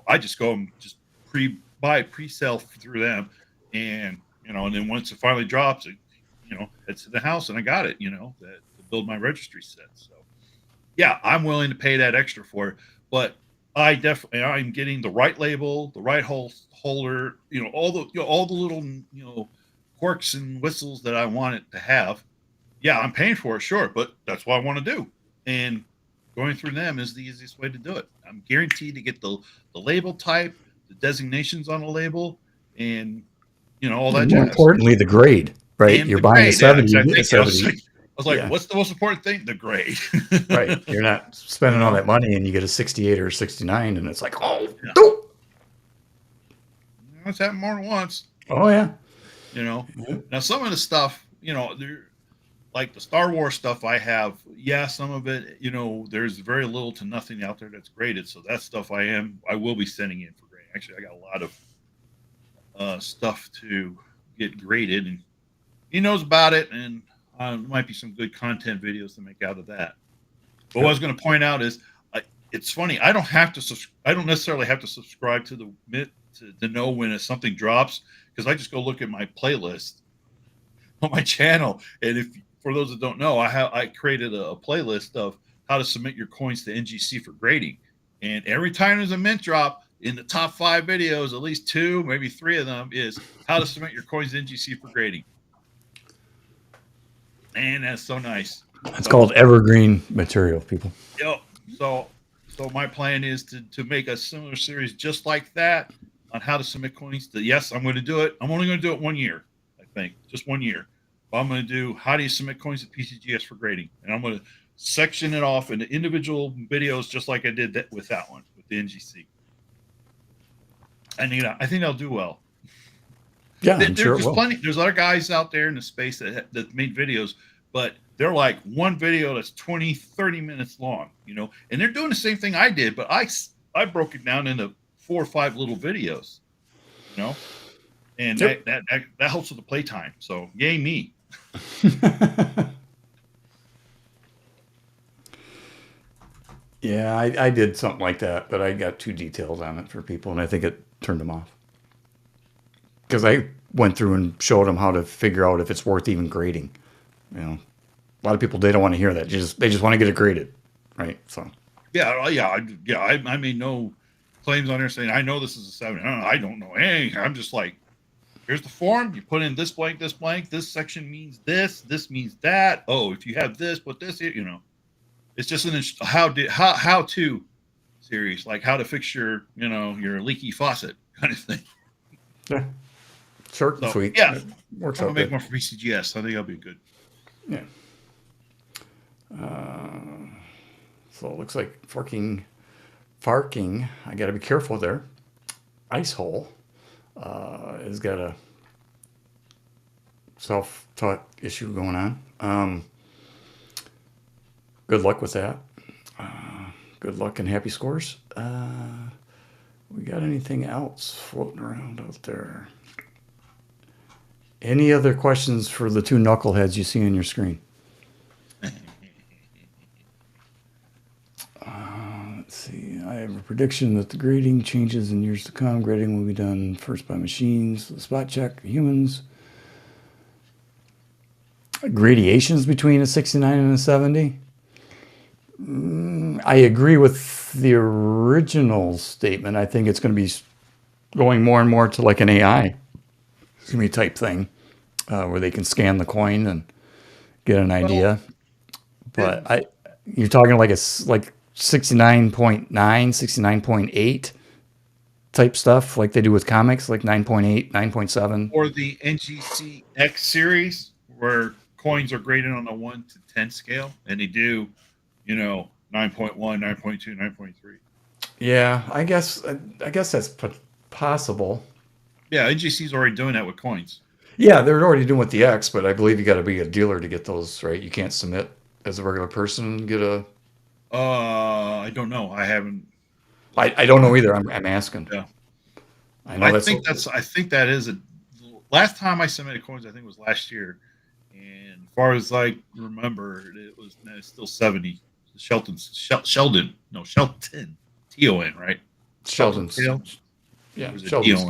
I just go and just pre-sell through them, and and then once it finally drops, it's to the house and I got it, to build my registry set. So yeah, I'm willing to pay that extra for it, but I'm getting the right label, the right holder, all the little, quirks and whistles that I want it to have. Yeah, I'm paying for it, sure, but that's what I want to do. And going through them is the easiest way to do it. I'm guaranteed to get the label type, the designations on the label, and all that. More importantly, the grade, right? And you're buying a 70, you get a 70. I was like, what's the most important thing? The grade. Right. You're not spending all that money and you get a 68 or a 69 and it's like, oh, it's happened more than once. Oh, yeah. Now some of the stuff, they're like the Star Wars stuff I have. Yeah, some of it, there's very little to nothing out there that's graded. So that stuff I will be sending in for grading. Actually, I got a lot of stuff to get graded, and he knows about it, and there might be some good content videos to make out of that. But what I was going to point out is, it's funny. I don't have to. I don't necessarily have to subscribe to the to know when something drops, because I just go look at my playlist on my channel. And if for those that don't know, I created a playlist of how to submit your coins to NGC for grading. And every time there's a mint drop, in the top 5 videos, at least 2, maybe 3 of them is how to submit your coins to NGC for grading. And that's so nice. It's called evergreen material, people. Yep. So my plan is to make a similar series just like that on how to submit coins. Yes, I'm going to do it. I'm only going to do it 1 year, I think, just 1 year. But I'm going to do how do you submit coins to PCGS for grading, and I'm going to section it off into individual videos, just like I did with that one with the NGC. And I think they'll do well. Yeah, I'm sure it will. There's other guys out there in the space that made videos, but they're like one video that's 20, 30 minutes long, and they're doing the same thing I did, but I broke it down into 4 or 5 little videos, and yep. that helps with the playtime. So yay me. Yeah, I did something like that, but I got too detailed on it for people, and I think it turned them off. Because I went through and showed them how to figure out if it's worth even grading. A lot of people, they don't want to hear that. They just want to get it graded, right? So. I made no claims on there saying I know this is a 7. I don't know anything. I'm just like, here's the form. You put in this blank, this blank. This section means this. This means that. Oh, if you have this, put this here. It's just an how to series, like how to fix your your leaky faucet kind of thing. Yeah, short and sweet. Yeah, works I'm out. gonna make one for PCGS. I think that'll be good. Yeah. So it looks like farking. I got to be careful there. Ice hole has got a self-taught issue going on. Good luck with that. Good luck and happy scores. We got anything else floating around out there? Any other questions for the 2 knuckleheads you see on your screen? Let's see. I have a prediction that the grading changes in years to come. Grading will be done first by machines, the spot check, humans. Gradations between a 69 and a 70. I agree with the original statement. I think it's going to be going more and more to like an AI type thing, where they can scan the coin and get an idea. But you're talking like 69.9, 69.8 type stuff, like they do with comics, like 9.8, 9.7. Or the NGC X series, where coins are graded on a 1 to 10 scale, and they do 9.1, 9.2, 9.3. Yeah, I guess that's possible. Yeah, NGC's already doing that with coins. Yeah, they're already doing with the X, but I believe you got to be a dealer to get those, right? You can't submit as a regular person and get a. I don't know. I haven't. I don't know either. I'm asking. Yeah. I think that is a. Last time I submitted coins, I think it was last year, and as far as I remember, it's still 70. Shelton, T-O-N, right? Sheldon's. Yeah, Sheldon's.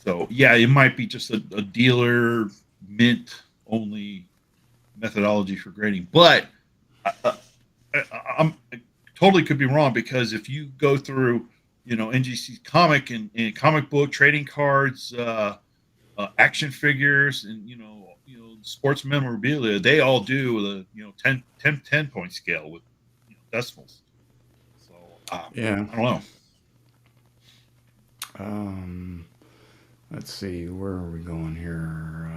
So yeah, it might be just a dealer mint only methodology for grading, but I'm totally could be wrong, because if you go through NGC's comic and comic book trading cards, action figures, and sports memorabilia, they all do the 10 point scale with decimals. So yeah, I don't know. Let's see, where are we going here?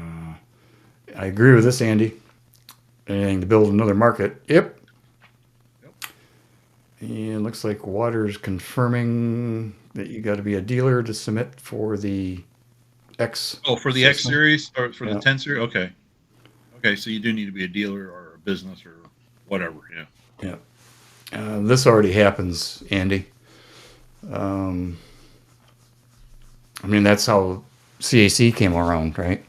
I agree with this, Andy. Anything to build another market? Yep. And it looks like Water's confirming that you got to be a dealer to submit for the X. Oh, for the X series or for the 10 series? Okay. Okay, so you do need to be a dealer or a business or whatever. Yeah. Yeah. This already happens, Andy. I mean, that's how CAC came around, right?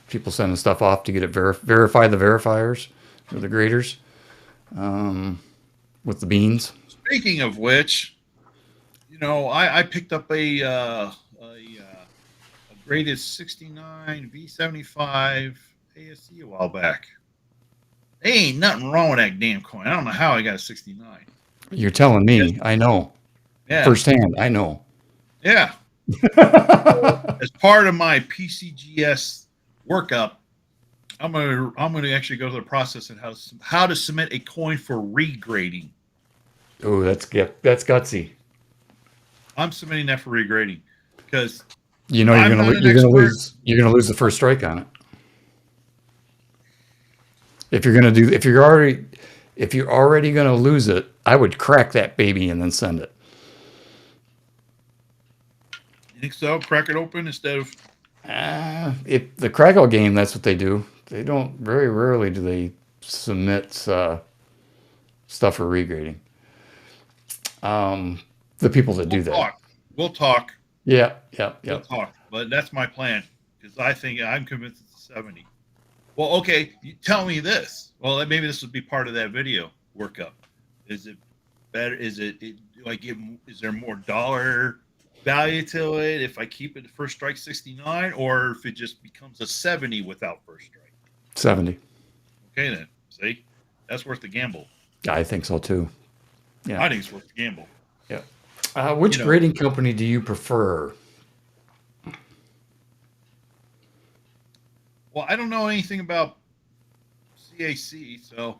People sending stuff off to get it verify the verifiers or the graders with the beans. Speaking of which, I picked up a graded 69 V75 ASC a while back. There ain't nothing wrong with that damn coin. I don't know how I got a 69. You're telling me. I know. Yeah. Firsthand, I know. Yeah. As part of my PCGS workup, I'm gonna actually go through the process of how to submit a coin for regrading. Oh, that's gutsy. I'm submitting that for regrading because You're gonna lose the first strike on it. If you're already gonna lose it, I would crack that baby and then send it. You think so? Crack it open instead of. If the Krakow game, that's what they do. They don't very rarely do they submit stuff for regrading. The people that do that. We'll talk. Yeah. We'll talk. But that's my plan because I'm convinced it's a 70. Well, okay. You tell me this. Well, maybe this would be part of that video workup. Is it better? Is there more dollar value to it if I keep it the first strike 69, or if it just becomes a 70 without first strike? 70. Okay, then. See, that's worth the gamble. I think so too. Yeah, I think it's worth the gamble. Yeah. Which grading company do you prefer? Well, I don't know anything about CAC, so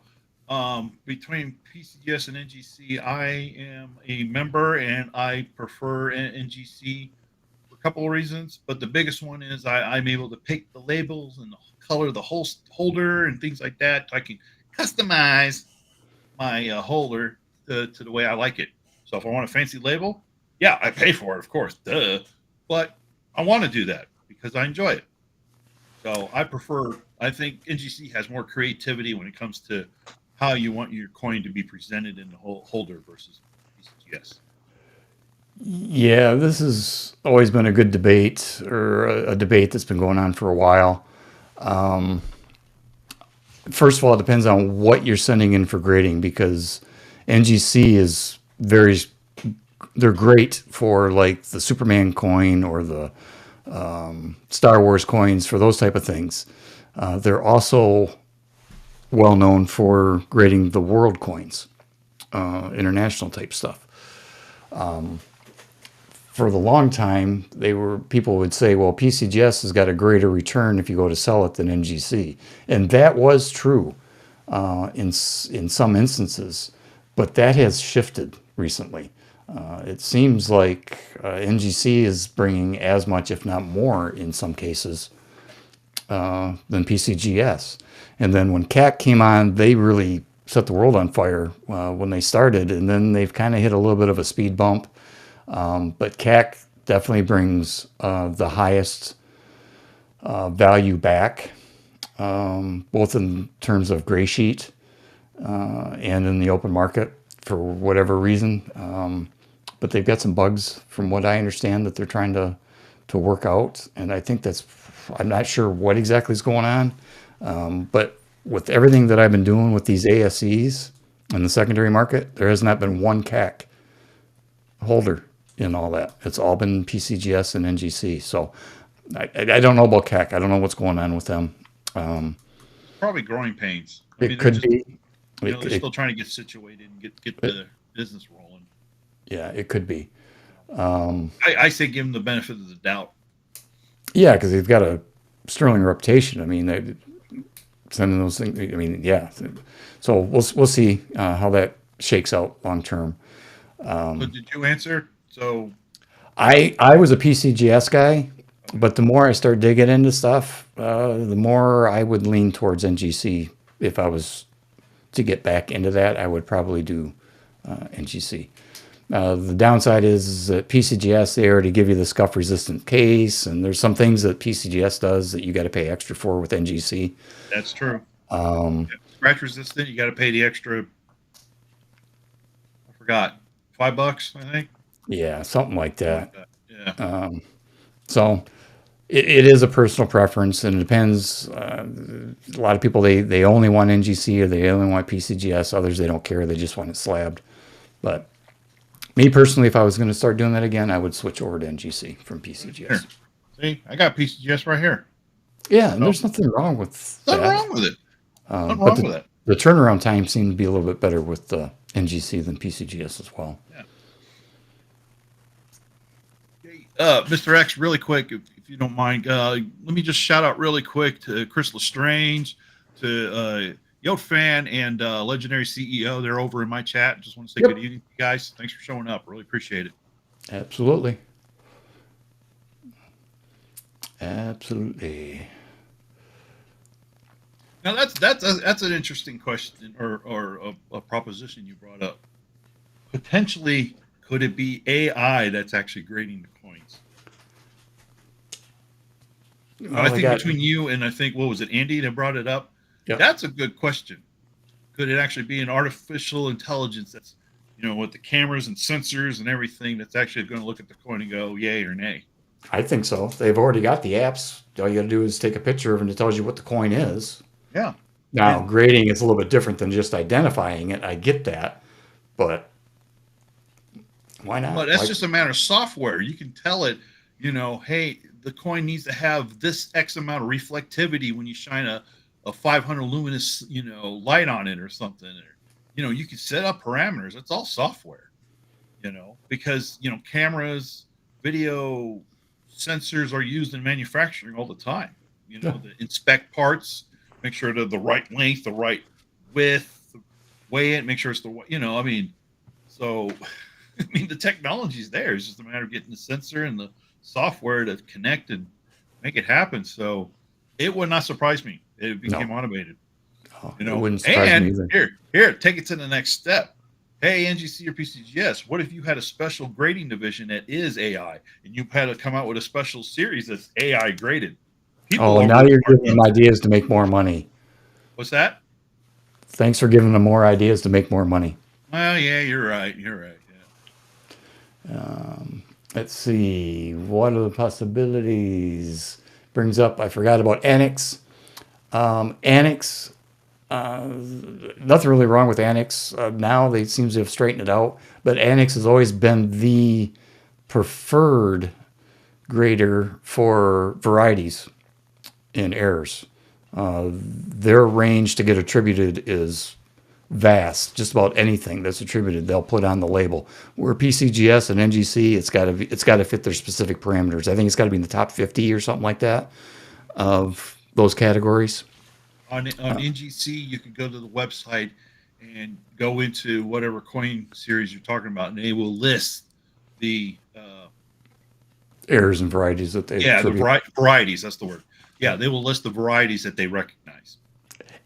between PCGS and NGC, I am a member and I prefer NGC for a couple of reasons. But the biggest one is I'm able to pick the labels and the color of the holder and things like that. I can customize my holder to the way I like it. So if I want a fancy label, yeah, I pay for it, of course, duh. But I want to do that because I enjoy it. So I think NGC has more creativity when it comes to how you want your coin to be presented in the holder versus PCGS. Yeah, this has always been a good debate, or a debate that's been going on for a while. First of all, it depends on what you're sending in for grading, because NGC is they're great for like the Superman coin or the Star Wars coins, for those type of things. They're also well known for grading the world coins, international type stuff. For the long time, people would say, well, PCGS has got a greater return if you go to sell it than NGC, and that was true in some instances, but that has shifted recently. It seems like NGC is bringing as much, if not more, in some cases, than PCGS. And then when CAC came on, they really set the world on fire when they started, and then they've kind of hit a little bit of a speed bump. But CAC definitely brings the highest value back, both in terms of gray sheet and in the open market for whatever reason. But they've got some bugs, from what I understand, that they're trying to work out. And I think I'm not sure what exactly is going on. But with everything that I've been doing with these ASCs in the secondary market, there has not been one CAC holder in all that. It's all been PCGS and NGC. So I don't know about CAC. I don't know what's going on with them. Probably growing pains. It could be. They're still trying to get situated and get the business rolling. Yeah, it could be. I say give them the benefit of the doubt. Yeah, because they've got a sterling reputation. I mean, they sending those things. I mean, yeah. So we'll see how that shakes out long term. But did you answer? So I was a PCGS guy, but the more I started digging into stuff, the more I would lean towards NGC. If I was to get back into that, I would probably do NGC. The downside is that PCGS, they already give you the scuff resistant case, and there's some things that PCGS does that you got to pay extra for with NGC. That's true. Scratch resistant, you got to pay the extra. I forgot $5, I think. Yeah, something like Something like that. that. Yeah. So it is a personal preference, and it depends. A lot of people they only want NGC or they only want PCGS. Others they don't care; they just want it slabbed. But me personally, if I was going to start doing that again, I would switch over to NGC from Right here. PCGS. See, I got PCGS right here. Yeah, and So, there's nothing wrong with nothing that. wrong with it. Nothing But wrong with it. the turnaround time seemed to be a little bit better with the NGC than PCGS as well. Yeah. Hey, Mr. X, really quick, if you don't mind, let me just shout out really quick to Chris Lestrange, to Yote Fan, and Legendary CEO. They're over in my chat. Just want to say good evening to you guys. Thanks for showing up. Really appreciate it. Absolutely. Absolutely. Now that's an interesting question or a proposition you brought up. Potentially, could it be AI that's actually grading the coins? Well, I think between you and I think what was it, Andy, that brought it up? Yep. That's a good question. Could it actually be an artificial intelligence that's, with the cameras and sensors and everything that's actually going to look at the coin and go yay or nay? I think so. They've already got the apps. All you got to do is take a picture of it and it tells you what the coin is. Yeah. Now, grading is a little bit different than just identifying it. I get that, but why not? But that's just a matter of software. You can tell it, hey, the coin needs to have this X amount of reflectivity when you shine a 500 luminous, light on it or something. Or, you can set up parameters. It's all software, because, cameras, video sensors are used in manufacturing all the time, to inspect parts, make sure they're the right length, the right width, weigh it, make sure it's the, so, the technology's there. It's just a matter of getting the sensor and the software to connect and make it happen. So it would not surprise me. It became automated. It wouldn't surprise me either. Here, take it to the next step. Hey, NGC or PCGS, what if you had a special grading division that is AI and you had to come out with a special series that's AI graded? Now you're giving them ideas to make more money. What's that? Thanks for giving them more ideas to make more money. Well, yeah, you're right. You're right. Yeah. Let's see. What are the possibilities? Brings up, I forgot about Annex. Annex, nothing really wrong with Annex. Now they seem to have straightened it out. But Annex has always been the preferred grader for varieties in errors. Their range to get attributed is vast. Just about anything that's attributed, they'll put on the label. Where PCGS and NGC, it's got to fit their specific parameters. I think it's got to be in the top 50 or something like that of those categories. On NGC, you can go to the website and go into whatever coin series you're talking about, and they will list the errors and varieties that they the varieties. That's the word. Yeah, they will list the varieties that they recognize.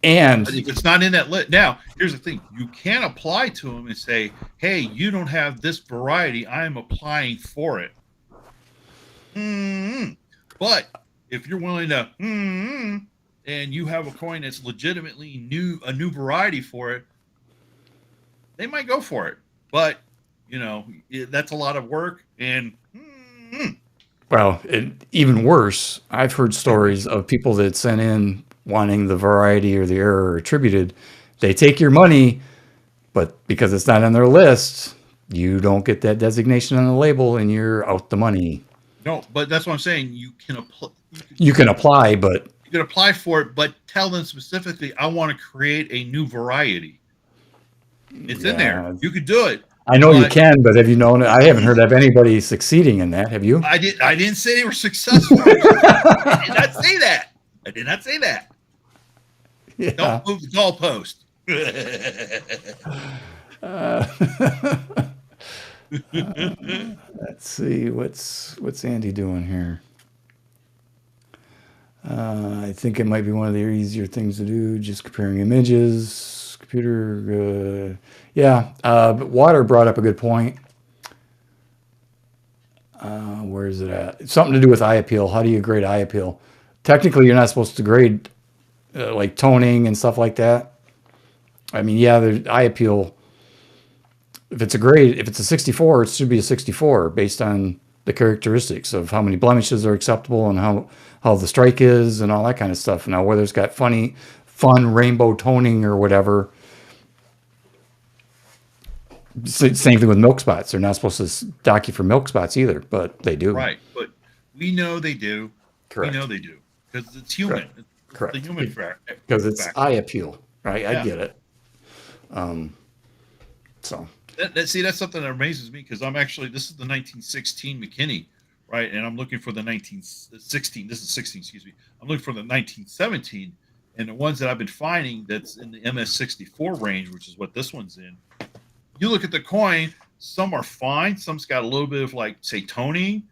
And but if it's not in that list, now here's the thing: you can apply to them and say, "Hey, you don't have this variety. I am applying for it." But if you're willing to, and you have a coin that's legitimately a new variety for it, they might go for it. But that's a lot of work. And well, even worse, I've heard stories of people that sent in wanting the variety or the error attributed. They take your money, but because it's not on their list, you don't get that designation on the label, and you're out the money. No, but that's what I'm saying. You can apply. You can apply, but you can apply for it, but tell them specifically, I want to create a new variety. It's in there. You could do it. I know you can, but have you known it? I haven't heard of anybody succeeding in that. Have you? I didn't say they were successful. I did not say that. I did not say that. Yeah. Don't move the goalpost. Let's see. What's Andy doing here? I think it might be one of the easier things to do. Just comparing images. Computer. But Water brought up a good point. Where is it at? It's something to do with eye appeal. How do you grade eye appeal? Technically, you're not supposed to grade like toning and stuff like that. I mean, there's eye appeal. if it's a grade, if it's a 64, it should be a 64 based on the characteristics of how many blemishes are acceptable and how the strike is and all that kind of stuff. Now, whether it's got fun rainbow toning or whatever. Same thing with milk spots. They're not supposed to dock you for milk spots either, but they do. Right, but we know they do. Correct. We know they do because it's human. Correct. It's Correct. the human factor. Because it's eye appeal, right? I Yeah. get it. So See, that's something that amazes me because I'm actually, this is the 1916 McKinney, right? And I'm looking for the 1916. This is 16, excuse me. I'm looking for the 1917, and the ones that I've been finding that's in the MS64 range, which is what this one's in. You look at the coin, some are fine, some's got a little bit of like, say, toning.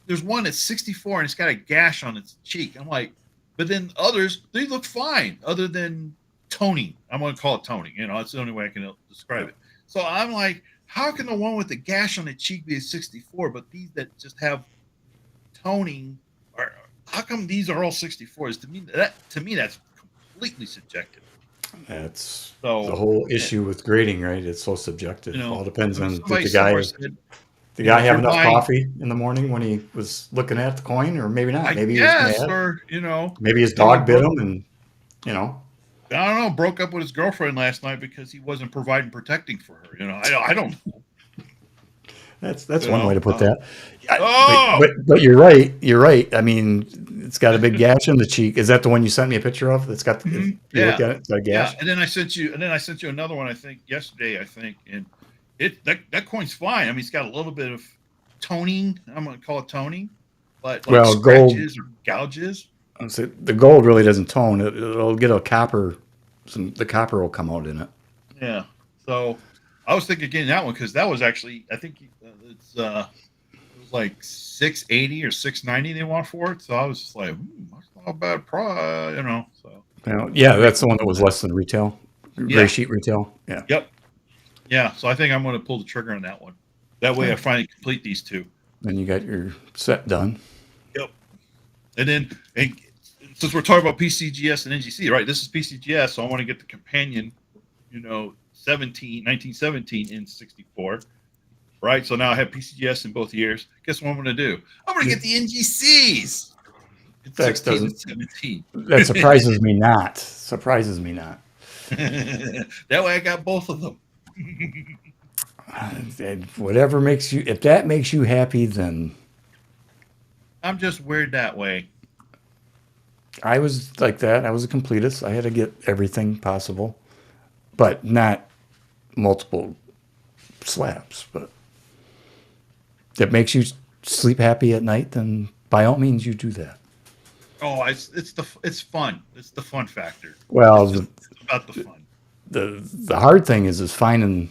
There's one that's 64 and it's got a gash on its cheek. I'm like, but then others, they look fine, other than toning. I'm going to call it toning. You know, that's the only way I can describe it. So I'm like, how can the one with the gash on the cheek be a 64, but these that just have toning are? How come these are all 64s? To me, that's completely subjective. that's So the whole issue with grading, right? It's so subjective. you know, All depends I mean, on somebody did the guy somewhere said, the you know, guy if have you're enough buying, coffee in the morning when he was looking at the coin, or maybe not. I Maybe he was guess, mad. or you know, Maybe his maybe dog bit him, and you know. I don't know, broke up with his girlfriend last night because he wasn't providing protecting for her. You know, I don't know. That's You one know, way to put that. oh, But you're right. You're right. I mean, it's got a big gash in the cheek. Is that the one you sent me a picture of? That's got. You yeah, look at it. It's got a gash. yeah. And then I sent you another one. I think yesterday. I think, and that coin's fine. I mean, it's got a little bit of toning. I'm going to call it toning, but like Well, gold. scratches or gouges. So the gold really doesn't tone. It'll get a copper. The copper will come out in it. Yeah. So I was thinking getting that one because that was actually, I think it was like 680 or 690 they want for it. So I was just like, that's not a bad price, you know. So Yeah, that's the one that was less than retail, gray sheet retail. Yeah. Yep. Yeah. So I think I'm going to pull the trigger on that one. That way I finally complete these two. Then you got your set done. Yep. And then, since we're talking about PCGS and NGC, right? This is PCGS, so I want to get the companion, 1917 in 64, right? So now I have PCGS in both years. Guess what I'm going to do? I'm going to get the NGCs. It's 16 and 17. That surprises me not. Surprises me not. That way I got both of them. Whatever makes you, if that makes you happy, then I'm just weird that way. I was like that. I was a completist. I had to get everything possible, but not multiple slabs. But if it makes you sleep happy at night, then by all means, you do that. Oh, it's fun. It's the fun factor. Well, it's about the fun. The hard thing is finding.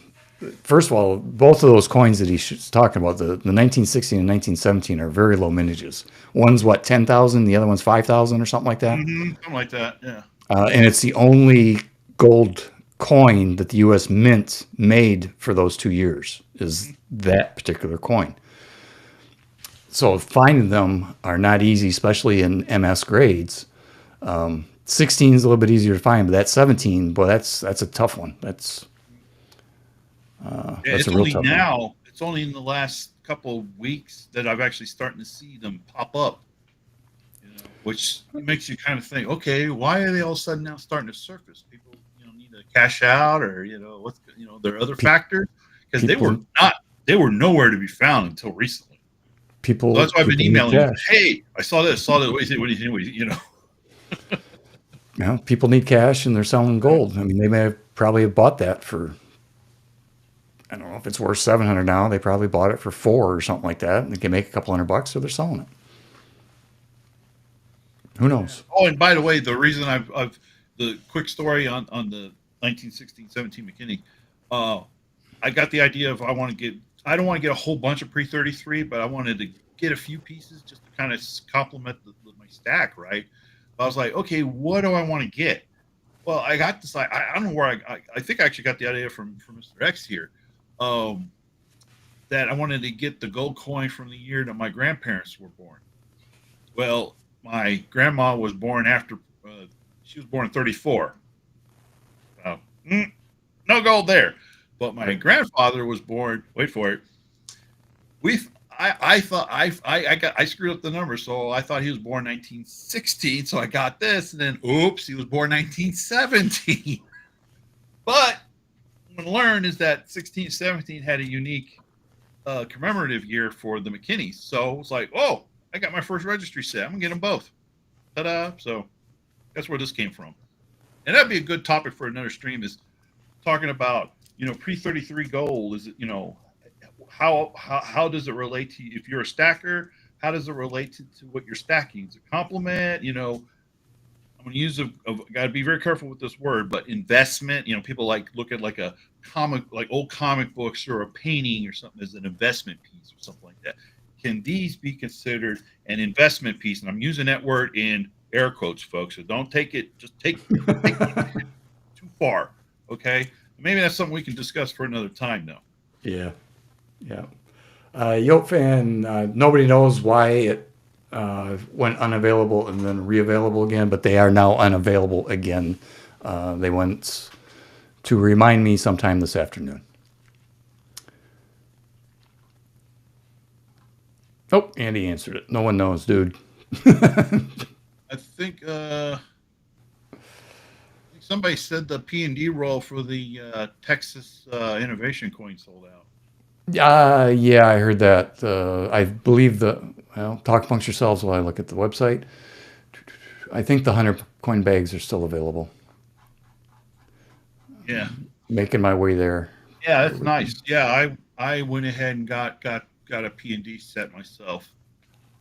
First of all, both of those coins that he's talking about, the 1916 and 1917, are very low mintages. One's what, 10,000, the other one's 5,000 or something like that. Something like that, yeah. And it's the only gold coin that the U.S. Mint made for those 2 years is that particular coin. So finding them are not easy, especially in MS grades. 16 is a little bit easier to find, but that 17, boy, that's a tough one. That's it's a real only tough now. one. It's only in the last couple of weeks that I've actually starting to see them pop up. Which makes you kind of think, okay, why are they all of a sudden now starting to surface? People, need to cash out, or what's there are other factors, because they were nowhere to be found until recently. So that's why I've been emailing them. Hey, I saw this. What do you think? Yeah, people need cash and they're selling gold. I mean, they may have probably bought that for, I don't know if it's worth 700 now. They probably bought it for 4 or something like that. And they can make a couple $100, so they're selling it. Who knows? Oh, and by the way, the reason I've the quick story on the 1916-17 McKinney, I got the idea of I don't want to get a whole bunch of pre-33, but I wanted to get a few pieces just to kind of complement my stack, right? I was like, okay, what do I want to get? Well, I got this. I don't know where I think I actually got the idea from Mr. X here, that I wanted to get the gold coin from the year that my grandparents were born. Well, my grandma was born after she was born in 34. No gold there. But my grandfather was born. Wait for it. I thought I screwed up the number, so I thought he was born 1916. So I got this, and then oops, he was born 1917. But what I learned is that 16, 17 had a unique commemorative year for the McKinneys. So it was like, oh, I got my first registry set. I'm gonna get them both. Ta-da! So that's where this came from, and that'd be a good topic for another stream. Is talking about pre-33 gold. Is it how does it relate to you? If you're a stacker, how does it relate to what you're stacking? Is it a complement? I'm going to use got to be very careful with this word, but investment. People look at like a comic, like old comic books or a painting or something as an investment piece or something like that. Can these be considered an investment piece? And I'm using that word in air quotes, folks. So don't take it. Just take it too far. Okay. Maybe that's something we can discuss for another time, though. Yeah. Yoke fan, nobody knows why it went unavailable and then reavailable again, but they are now unavailable again. They went to remind me sometime this afternoon. Oh, Andy answered it. No one knows, dude. I think somebody said the P&D roll for the Texas Innovation coin sold out. Yeah, I heard that. I believe talk amongst yourselves while I look at the website. I think the 100 coin bags are still available. Yeah. Making my way there. Yeah, that's nice. Yeah, I went ahead and got a P&D set myself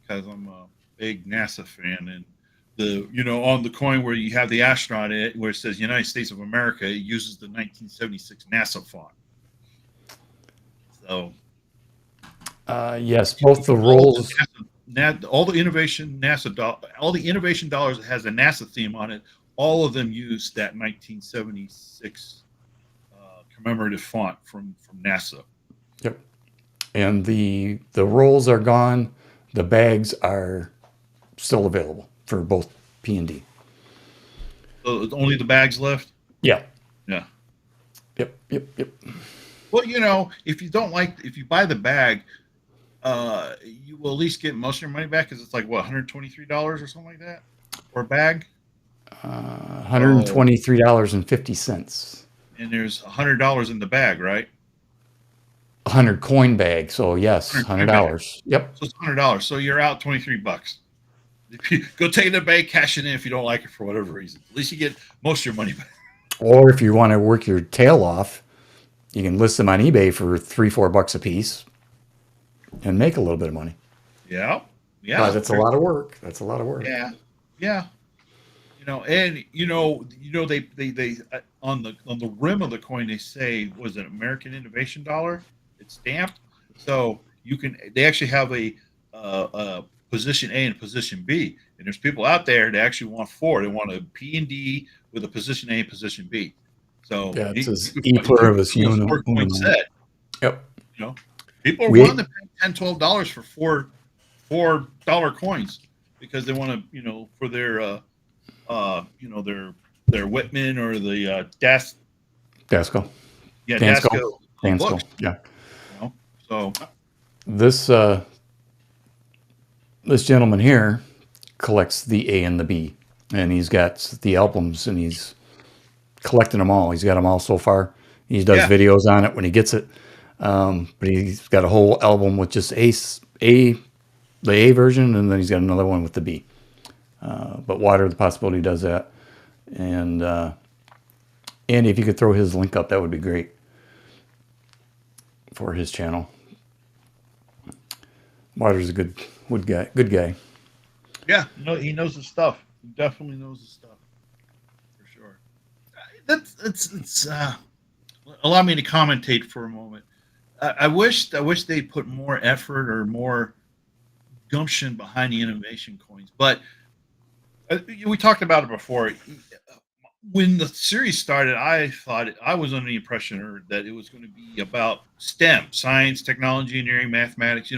because I'm a big NASA fan, and on the coin where you have the astronaut in it, where it says United States of America, it uses the 1976 NASA font. So yes, both the rolls, all the innovation dollars that has a NASA theme on it, all of them use that 1976 commemorative font from NASA. Yep. And the rolls are gone. The bags are still available for both P and D. So only the bags left? Yeah. Yeah. Yep. Well, if you buy the bag, you will at least get most of your money back because it's like what, $123 or something like that for a bag. $123.50. And there's $100 in the bag, right? 100 coin bag. So yes, $100. Yep. So it's $100. So you're out $23. If you go take it to the bank, cash it in if you don't like it for whatever reason. At least you get most of your money back. Or if you want to work your tail off, you can list them on eBay for $3-4 a piece and make a little bit of money. Yeah. But that's a lot of work. Yeah. And they on the rim of the coin they say was an American Innovation dollar. It's stamped, so they actually have a position A and position B, and there's people out there that actually want four. They want a P and D with a position A and position B. So yeah, it says E pluribus unum. Set. Yep. People are willing to pay $10-12 for $4 coins because they want to, for their their Whitman or the Dasco. Yeah, Dasco. Yeah. So this gentleman here collects the A and the B, and he's got the albums, and he's collecting them all. He's got them all so far. He does videos on it when he gets it, but he's got a whole album with just the A version, and then he's got another one with the B. But Water, the possibility does that, and Andy, if you could throw his link up, that would be great for his channel. Water's a good guy. Yeah, he knows his stuff. He definitely knows his stuff for sure. It's allow me to commentate for a moment. I wish they put more effort or more gumption behind the innovation coins, but we talked about it before. When the series started, I was under the impression that it was going to be about STEM, science, technology, engineering, mathematics,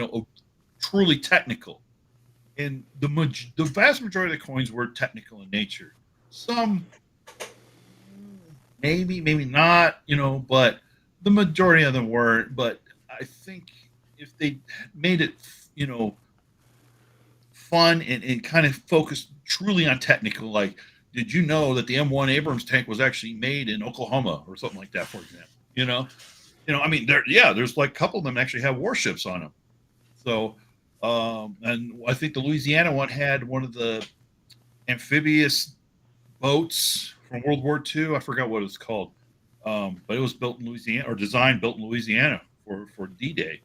truly technical. And the vast majority of the coins were technical in nature. Some maybe not, but the majority of them weren't, but I think if they made it, fun and kind of focused truly on technical, like, did you know that the M1 Abrams tank was actually made in Oklahoma or something like that, for example? I mean, there's like a couple of them actually have warships on them. So, and I think the Louisiana one had one of the amphibious boats from World War II. I forgot what it's called, but it was built in Louisiana or designed built in Louisiana for D-Day.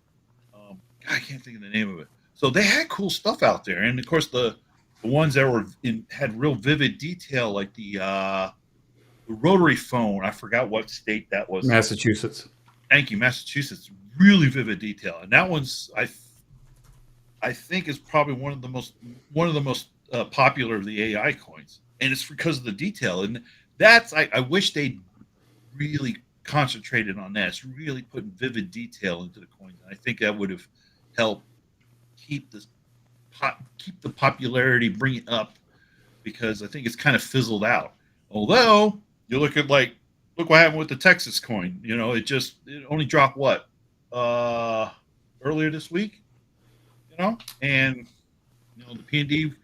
I can't think of the name of it. So they had cool stuff out there, and of course the ones that had real vivid detail, like the rotary phone. I forgot what state that was. Massachusetts. Thank you, Massachusetts. Really vivid detail, and that one's I think is probably one of the most popular of the AI coins, and it's because of the detail. And that's I wish they really concentrated on that. It's really putting vivid detail into the coins, and I think that would have helped keep the popularity, bring it up, because I think it's kind of fizzled out. Although you look what happened with the Texas coin. It only dropped earlier this week. And the P&D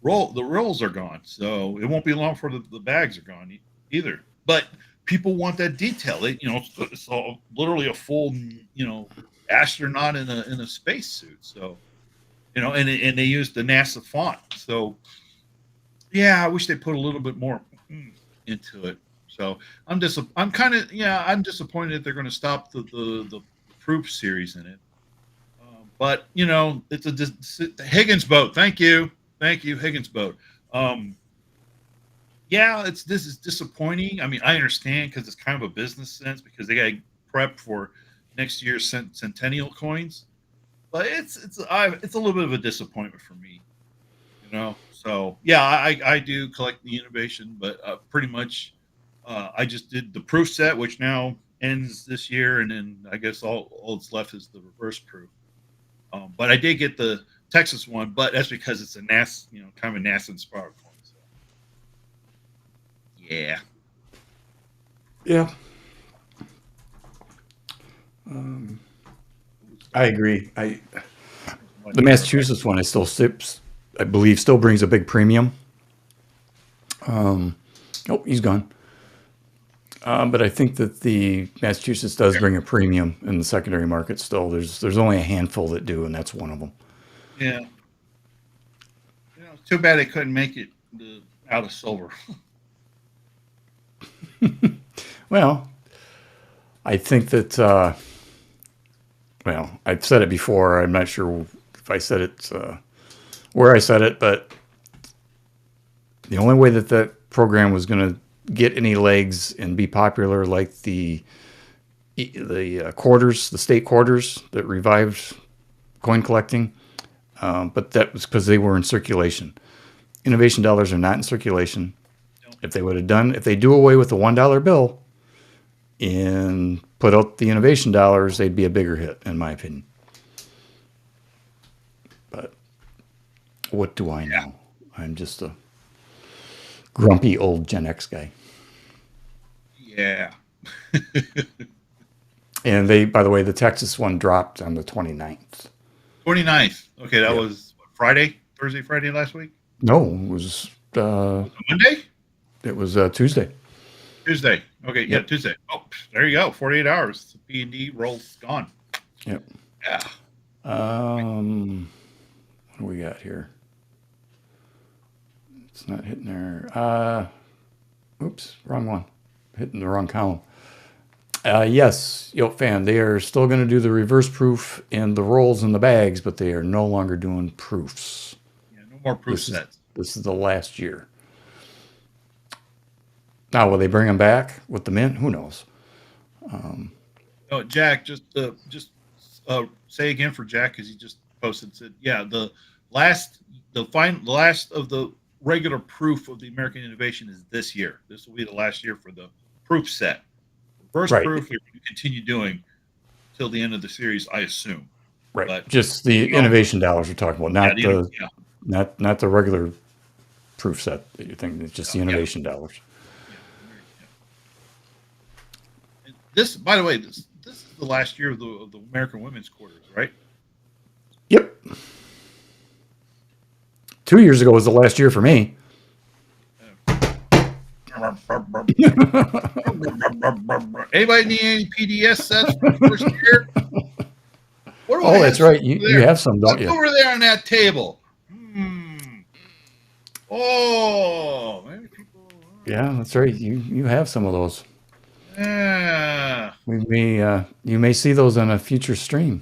the rolls are gone, so it won't be long before the bags are gone either. But people want that detail. It's all, literally a full astronaut in a spacesuit. So and they use the NASA font. So yeah, I wish they put a little bit more into it. So I'm disappointed that they're going to stop the proof series in it. But it's the Higgins boat. Thank you, Higgins boat. This is disappointing. I mean, I understand because it's kind of a business sense because they got to prep for next year's centennial coins. But it's a little bit of a disappointment for me. So yeah, I do collect the innovation, but pretty much I just did the proof set, which now ends this year, and then I guess all that's left is the reverse proof. But I did get the Texas one, but that's because it's a NASA, kind of a NASA inspired coin. So. Yeah. Yeah. I agree. The Massachusetts one I believe still brings a big premium. He's gone. But I think that the Massachusetts does bring a premium in the secondary market still. There's only a handful that do, and that's one of them. Yeah. Too bad they couldn't make it out of silver. Well, I think that, I've said it before. I'm not sure if I said it where I said it, but the only way that program was going to get any legs and be popular like the quarters, the state quarters that revived coin collecting, but that was because they were in circulation. Innovation dollars are not in circulation. No. If they do away with the $1 bill and put out the innovation dollars, they'd be a bigger hit, in my opinion. But what do I know? I'm just a grumpy old Gen X guy. Yeah. And by the way, the Texas one dropped on the 29th. 29th. Okay, that was Thursday, Friday last week? No, it was Monday? It was Tuesday. Tuesday. Okay, yeah, Tuesday. Oh, there you go. 48 hours. The P&D roll's gone. Yep. Yeah. What do we got here? It's not hitting there. Oops, wrong one. Hitting the wrong column. Yes, fan, they are still going to do the reverse proof and the rolls in the bags, but they are no longer doing proofs. Yeah, no more proof sets. This is the last year. Now, will they bring them back with the mint? Who knows? Jack, just say again for Jack because he just posted. Said, yeah, the last of the regular proof of the American Innovation is this year. This will be the last year for the proof set. Reverse proof, you continue doing till the end of the series, I assume. Right. But, just the innovation dollars we're talking about, not the regular proof set that you're thinking. It's just the innovation dollars. Yeah. This, by the way, this the last year of the American women's quarters, right? Yep. 2 years ago was the last year for me. Anybody need any PDS sets for the first year? What do I Oh, have that's right. You there? have some, don't Look you? over there on that table. Oh, maybe people. Yeah, that's right. You have some of those. Yeah. You may see those on a future stream.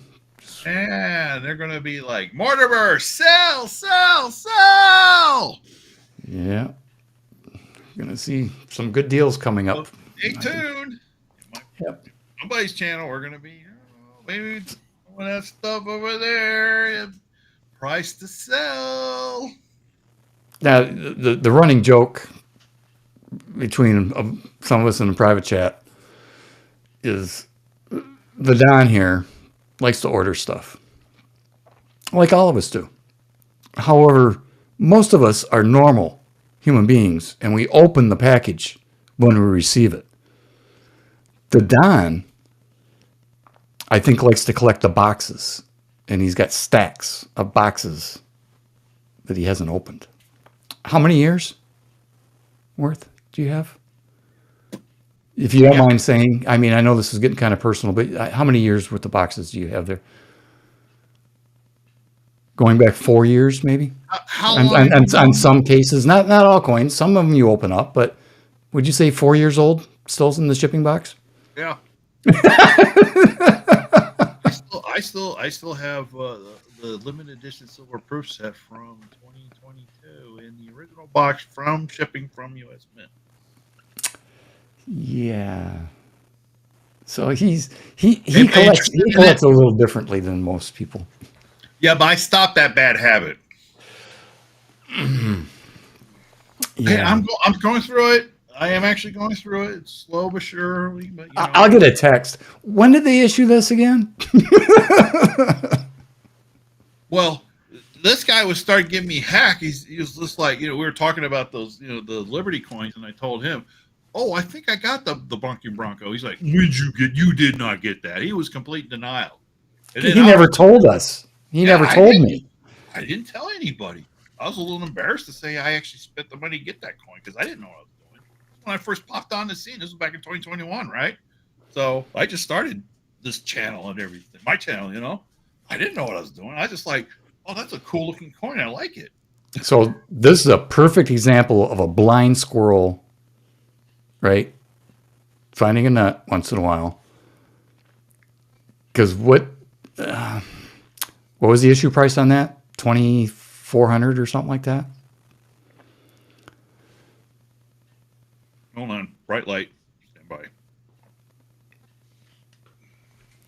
Yeah, they're gonna be like Mortimer, sell, sell, sell. Yeah, gonna see some good deals coming up. So stay tuned. Yep. Somebody's channel, we're gonna be maybe some of that stuff over there. Price to sell. Now, the running joke between some of us in the private chat is the Don here likes to order stuff, like all of us do. However, most of us are normal human beings, and we open the package when we receive it. The Don, I think, likes to collect the boxes, and he's got stacks of boxes that he hasn't opened. How many years worth do you have? If you don't mind saying, I mean, I know this is getting kind of personal, but how many years worth of boxes do you have there? Going back 4 years, maybe? How long? On some cases, not all coins. Some of them you open up, but would you say 4 years old still in the shipping box? Yeah. I still have the limited edition silver proof set from 2022 in the original box from shipping from US Mint. Yeah. So he collects a little differently than most people. Yeah, but I stopped that bad habit. Yeah. Hey, I'm going through it. I am actually going through it. It's slow but surely. But, I'll get a text. When did they issue this again? Well, this guy was starting giving me hack. He was just like, we were talking about those, the Liberty coins, and I told him, oh, I think I got the Bunky Bronco. He's like, you did not get that. He was complete denial. He never told us. He never told me. I didn't tell anybody. I was a little embarrassed to say I actually spent the money to get that coin because I didn't know what I was doing. When I first popped on the scene, this was back in 2021, right? So I just started this channel and everything. My channel, I didn't know what I was doing. I just like, oh, that's a cool looking coin. I like it. So this is a perfect example of a blind squirrel, right? Finding a nut once in a while. Because what was the issue price on that? 2,400 or something like that? Hold on. Bright light. Stand by.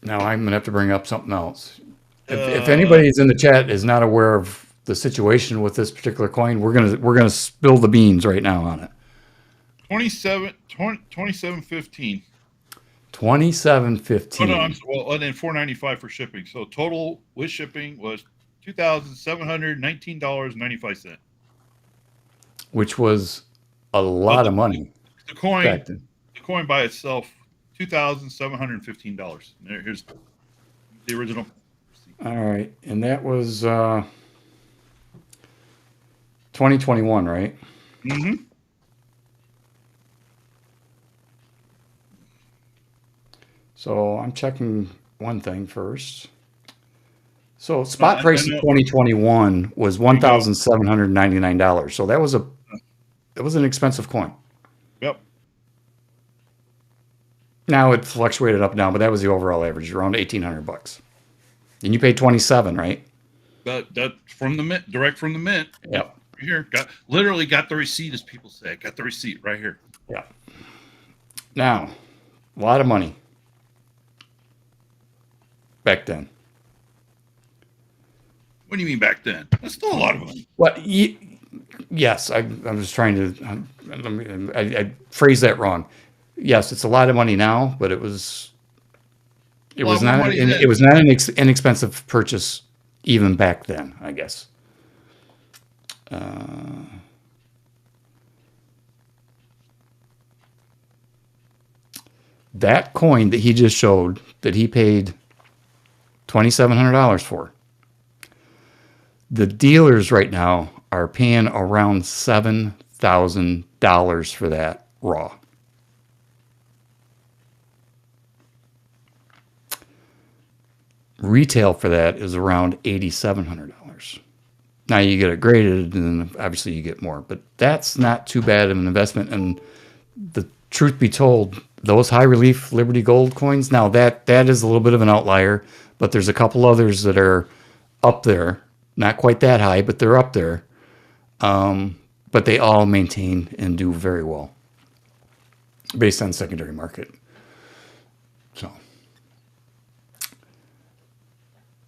Now I'm gonna have to bring up something else. If anybody's in the chat is not aware of the situation with this particular coin, we're gonna spill the beans right now on it. 27.15. 27.15. Oh no, and then $4.95 for shipping. So total with shipping was $2,719.95, which was a lot of money. The coin by itself, $2,715. Here's the original. All right, and that was 2021, right? Mm-hmm. So I'm checking one thing first. So spot price in 2021 was $1,799. So that was an expensive coin. Yep. Now it fluctuated up and down, but that was the overall average, around $1,800. And you paid 27, right? That from the mint, direct from the mint. Yep. Here, literally got the receipt, as people say. Got the receipt right here. Yeah. Now, a lot of money back then. What do you mean back then? That's still a lot of money. Well, yes, I'm just trying to. I phrased that wrong. Yes, it's a lot of money now, but it was not an inexpensive purchase even back then, I guess. That coin that he just showed, that he paid $2,700 for, the dealers right now are paying around $7,000 for that raw. Retail for that is around $8,700. Now you get it graded, and obviously you get more, but that's not too bad of an investment. And the truth be told, those high relief Liberty Gold coins, now that is a little bit of an outlier, but there's a couple others that are up there, not quite that high, but they're up there. But they all maintain and do very well based on secondary market.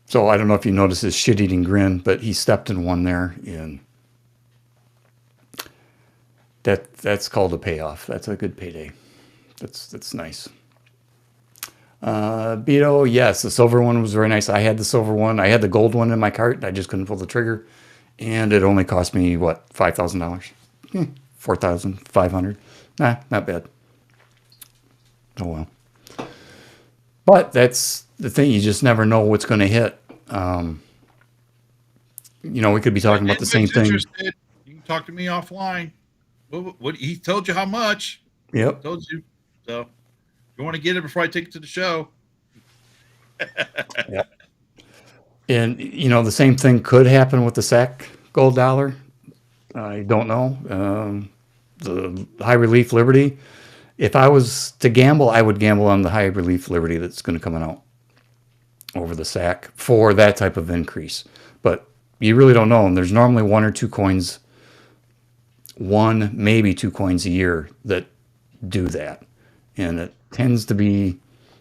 So I don't know if you noticed his shit-eating grin, but he stepped in one there, and that's called a payoff. That's a good payday. That's nice. Beto, yes, the silver one was very nice. I had the silver one. I had the gold one in my cart. I just couldn't pull the trigger, and it only cost me what, $5,000, $4,500. Nah, not bad. Oh well. But that's the thing. You just never know what's going to hit. We could be talking about the same thing. Interested, you can talk to me offline. What he told you how much? Yep. Told you. So you want to get it before I take it to the show. Yep. And the same thing could happen with the SAC gold dollar. I don't know. The high relief Liberty. If I was to gamble, I would gamble on the high relief Liberty that's going to come out over the SAC for that type of increase. But you really don't know. And there's normally one or two coins, one, maybe two coins a year that do that. And it tends to be,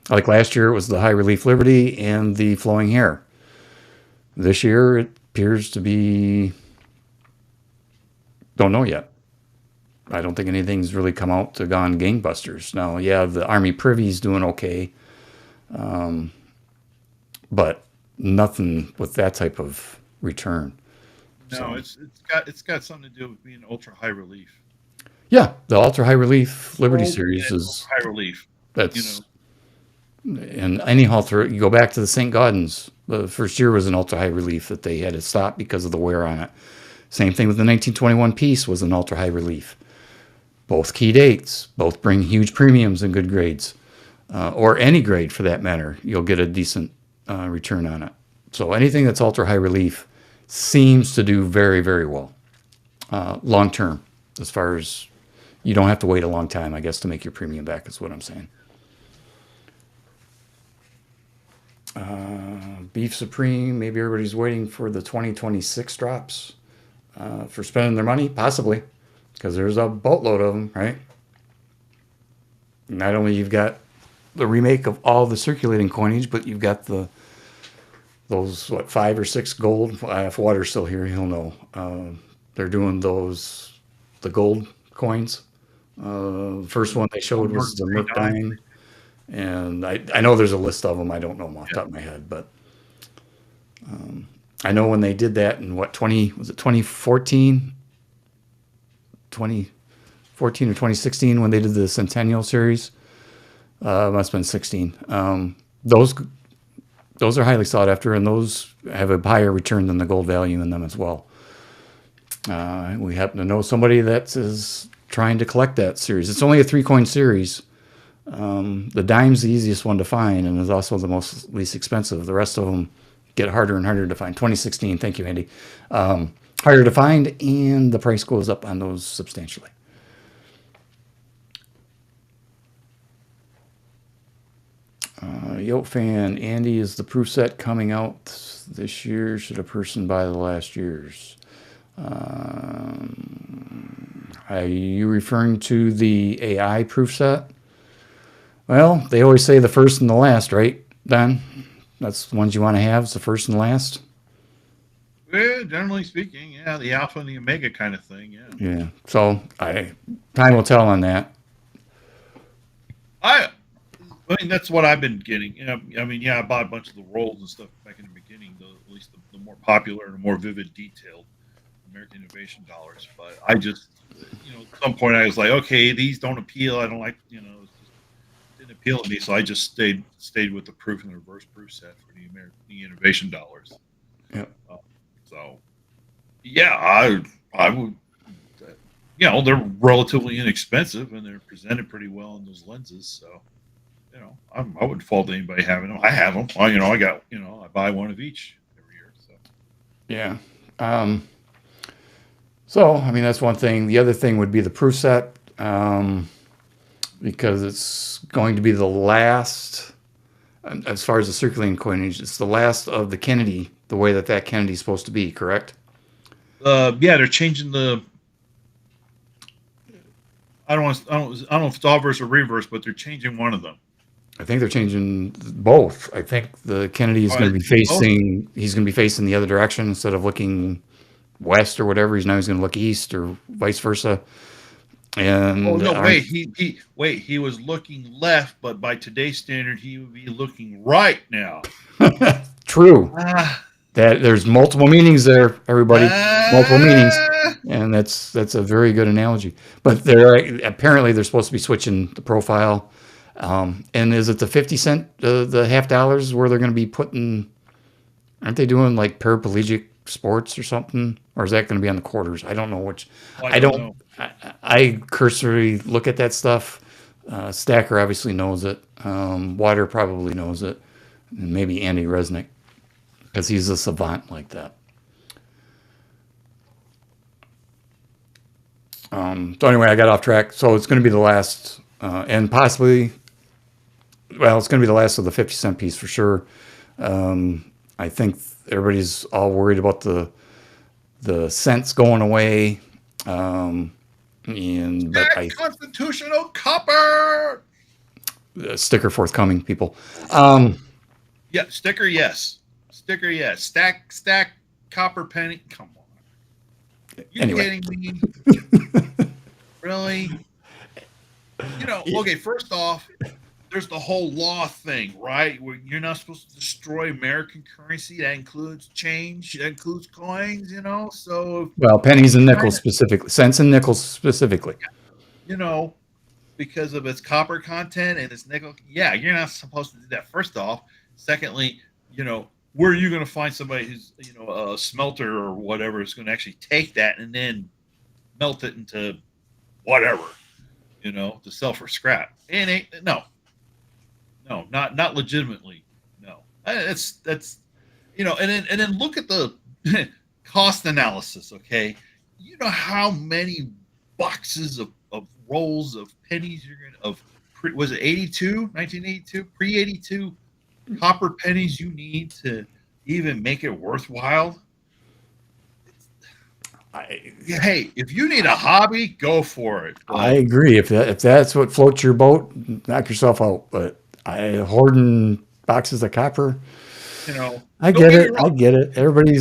like last year, it was the high relief Liberty and the flowing hair. This year, it appears to be, don't know yet. I don't think anything's really come out to gone gangbusters. Now, yeah, the Army Privy's doing okay. But nothing with that type of return. No, it's got something to do with being ultra high relief. Yeah, the ultra high relief Liberty series is high relief. That's and any halter. You go back to the St. Gaudens. The first year was an ultra high relief that they had to stop because of the wear on it. Same thing with the 1921 piece was an ultra high relief. Both key dates, both bring huge premiums and good grades, or any grade for that matter. You'll get a decent return on it. So anything that's ultra high relief seems to do very, very well long term, as far as you don't have to wait a long time, I guess, to make your premium back is what I'm saying. Beef Supreme, maybe everybody's waiting for the 2026 drops for spending their money, possibly, because there's a boatload of them, right? Not only you've got the remake of all the circulating coinage, but you've got those 5 or 6 gold. If Water's still here, he'll know. They're doing the gold coins. The first one they showed was the Mercdine, and I know there's a list of them. I don't know them off the top of my head, but I know when they did that in 2014? 2014 or 2016 when they did the Centennial series. Must have been 16. Those are highly sought after, and those have a higher return than the gold value in them as well. We happen to know somebody that is trying to collect that series. It's only a 3-coin series. The dime's the easiest one to find, and is also the least expensive. The rest of them get harder and harder to find. 2016, thank you, Andy. Harder to find, and the price goes up on those substantially. Yoke fan, Andy, is the proof set coming out this year? Should a person buy the last year's? Are you referring to the AI proof set? Well, they always say the first and the last, right, Don? That's the ones you want to have, is the first and the last? Yeah, generally speaking, yeah, the alpha and the omega kind of thing, yeah. Yeah, so time will tell on that. I mean, that's what I've been getting. I bought a bunch of the rolls and stuff back in the beginning, at least the more popular and the more vivid detailed American Innovation dollars. But I just, at some point I was like, okay, these don't appeal. I don't like, it just didn't appealing to me, so I just stayed with the proof and the reverse proof set for the innovation dollars. Yep. So, yeah, I would. They're relatively inexpensive and they're presented pretty well in those lenses. So, I wouldn't fault anybody having them. I have them. I got, I buy one of each every year. So, Yeah. So, I mean, that's one thing. The other thing would be the proof set, because it's going to be the last, as far as the circulating coinage, it's the last of the Kennedy, the way that Kennedy is supposed to be, correct? yeah, they're changing the. I don't know if it's obverse or reverse, but they're changing one of them. I think they're changing both. I think the Kennedy is going to be facing. He's going to be facing the other direction instead of looking west or whatever. He's going to look east or vice versa. And no, wait, he was looking left, but by today's standard, he would be looking right now. True. That there's multiple meanings there, everybody. Multiple meanings, and that's a very good analogy. But apparently they're supposed to be switching the profile. And is it the 50 cent, the $half where they're going to be putting? Aren't they doing like paraplegic sports or something? Or is that going to be on the quarters? I don't know which. I don't know. I cursory look at that stuff. Stacker obviously knows it. Water probably knows it. And maybe Andy Resnick, because he's a savant like that. So anyway, I got off track. So it's going to be the last, and possibly, well, it's going to be the last of the 50 cent piece for sure. I think everybody's all worried about the cents going away. But constitutional copper. Sticker forthcoming, people. Yeah, sticker, yes. Sticker, yes. Stack, copper penny. Come on. You kidding me? Really? Okay, first off, there's the whole law thing, right? Where you're not supposed to destroy American currency. That includes change. That includes coins, So, well, pennies and nickels specifically. Cents and nickels specifically. Because of its copper content and its nickel. Yeah, you're not supposed to do that, first off. Secondly, where are you going to find somebody who's, a smelter or whatever is going to actually take that and then melt it into whatever, to sell for scrap? And no, not legitimately. No, that's and then look at the cost analysis. Okay, you know how many boxes of rolls of pennies you're gonna was it 1982 pre-82 copper pennies you need to even make it worthwhile? Hey, if you need a hobby, go for it. I agree. If that's what floats your boat, knock yourself out. But hoarding boxes of copper, I get it. I get it. Everybody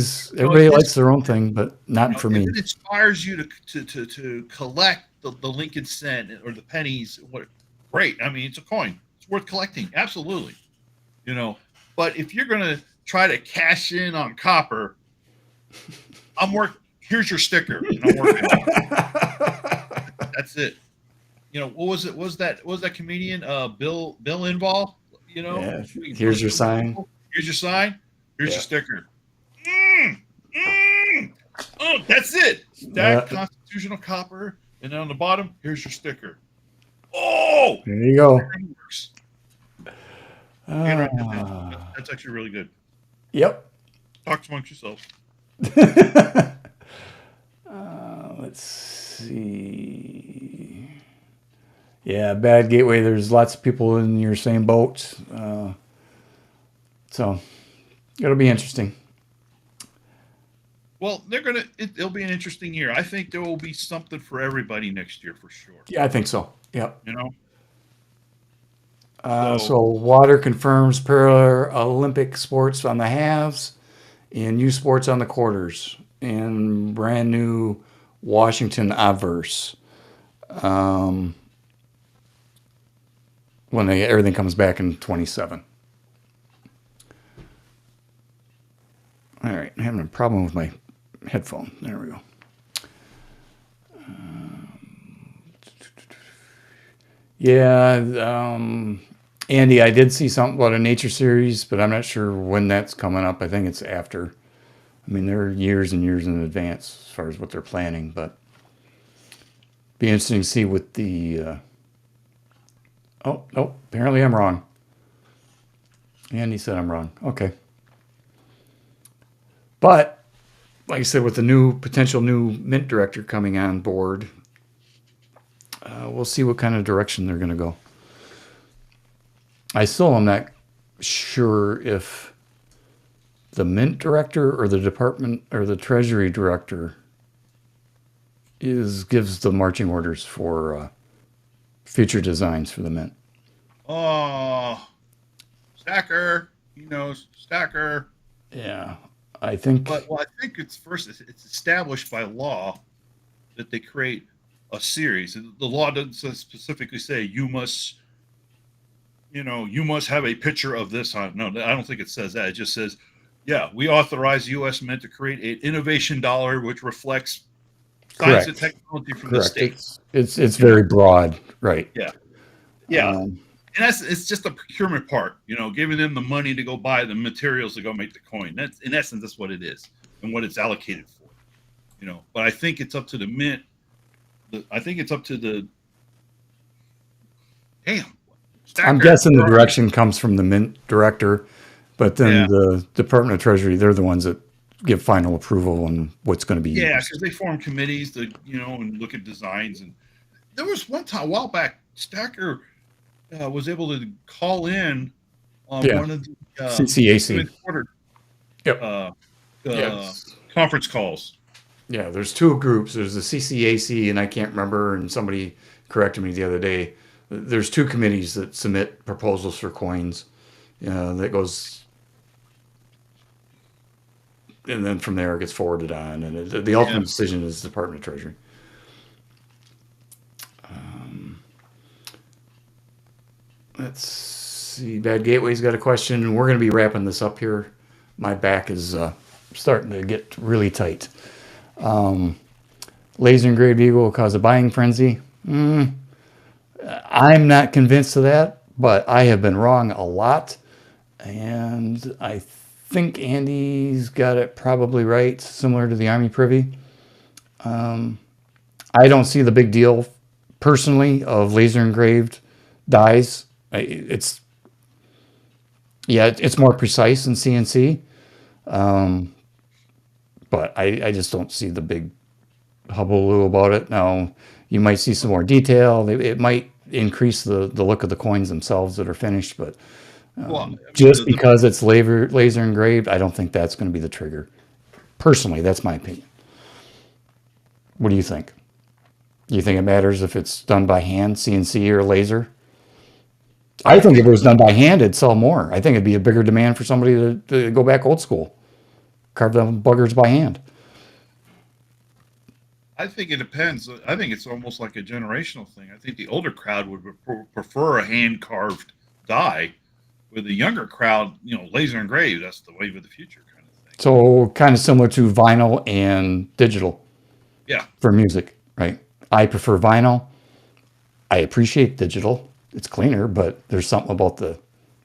likes their own thing, but not for me. It inspires you to collect the Lincoln cent or the pennies. What great! I mean, it's a coin. It's worth collecting. Absolutely. But if you're going to try to cash in on copper, here's your sticker. And I'm working on it. That's it. What was it? What was that comedian? Bill Inval. Yeah, here's your sign. Here's your sign. Here's your sticker. Oh, that's it. Stack constitutional copper, and then on the bottom, here's your sticker. Oh, there you go. That's actually really good. Yep. Talk amongst yourselves. Let's see. Yeah, bad gateway. There's lots of people in your same boat. So it'll be interesting. Well, it'll be an interesting year. I think there will be something for everybody next year for sure. Yeah, I think so. Yep. So water confirms Paralympic sports on the halves and U sports on the quarters, and brand new Washington obverse. When everything comes back in 27. All right, I'm having a problem with my headphone. There we go. Andy, I did see something about a nature series, but I'm not sure when that's coming up. I think it's after. I mean, they're years and years in advance as far as what they're planning, but be interesting to see what the. Oh, no, apparently I'm wrong. Andy said I'm wrong. Okay. But, like I said, with the potential new Mint director coming on board, we'll see what kind of direction they're going to go. I still am not sure if the Mint director or the department or the Treasury director gives the marching orders for future designs for the Mint. Oh, Stacker. He knows Stacker. Yeah, I think. But well, I think it's established by law that they create a series. The law doesn't specifically say you must have a picture of this on. No, I don't think it says that. It just says, yeah, we authorize U.S. Mint to create an innovation dollar which reflects science and technology from the state. It's very broad, right? Yeah, yeah. And it's just the procurement part, giving them the money to go buy the materials to go make the coin. That's in essence, that's what it is and what it's allocated for. But I think it's up to the Mint. I think it's up to the. Damn. Stacker. I'm guessing the direction comes from the Mint director, but then the Department of Treasury, they're the ones that give final approval on what's going to be. Yeah, because they form committees to and look at designs. And there was one time a while back, Stacker was able to call in on one of the CCAC conference calls. Yeah, there's two groups. There's the CCAC, and I can't remember, and somebody corrected me the other day. There's two committees that submit proposals for coins. That goes, and then from there it gets forwarded on, and the ultimate decision is the Department of Treasury. Let's see. Bad Gateway's got a question. We're going to be wrapping this up here. My back is starting to get really tight. Laser engraved eagle will cause a buying frenzy. I'm not convinced of that, but I have been wrong a lot. And I think Andy's got it probably right, similar to the Army Privy. I don't see the big deal, personally, of laser engraved dies. It's more precise than CNC. But I just don't see the big hullabaloo about it. Now, you might see some more detail. It might increase the look of the coins themselves that are finished, but because it's laser engraved, I don't think that's going to be the trigger. Personally, that's my opinion. What do you think? Do you think it matters if it's done by hand, CNC, or laser? I think if it was done by hand, it'd sell more. I think it'd be a bigger demand for somebody to go back old school. Carve them buggers by hand. I think it depends. I think it's almost like a generational thing. I think the older crowd would prefer a hand-carved die, with the younger crowd, laser engraved. That's the wave of the future kind of thing. So kind of similar to vinyl and digital. Yeah. For music, right? I prefer vinyl. I appreciate digital. It's cleaner, but there's something about the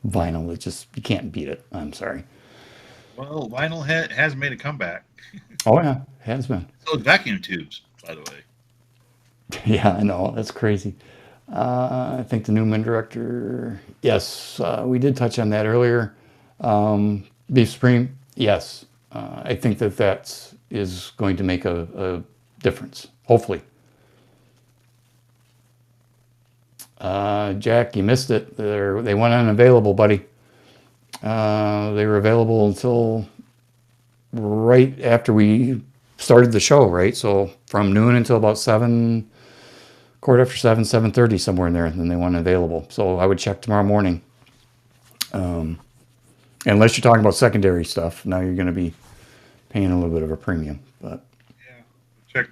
vinyl that just, you can't beat it. I'm sorry. Well, vinyl has made a comeback. Oh, yeah, it has been. Those vacuum tubes, by the way. Yeah, I know. That's crazy. I think the Newman director, yes, we did touch on that earlier. Beef Supreme, yes. I think that is going to make a difference, hopefully. Jack, you missed it. They went unavailable, buddy. They were available until right after we started the show, right? So from noon until about 7, quarter after 7, 7:30, somewhere in there, and then they went available. So I would check tomorrow morning. Unless you're talking about secondary stuff, now you're going to be paying a little bit of a premium. But check.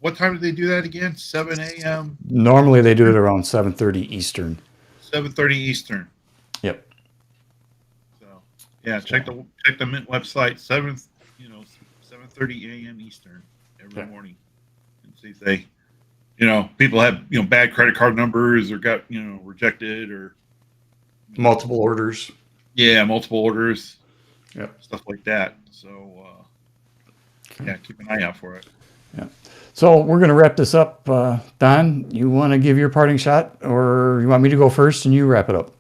What time do they do that again? 7 a.m. Normally they do it around 7:30 Eastern. 7:30 Eastern. Yep. So check the Mint website 7:30 a.m. Eastern every morning, and see if they, people have bad credit card numbers or got rejected or Multiple orders. Yeah, multiple orders, Yep. stuff like that. So Okay. yeah, keep an eye out for it. Yeah. So we're going to wrap this up. Don, you want to give your parting shot, or you want me to go first and you wrap it up?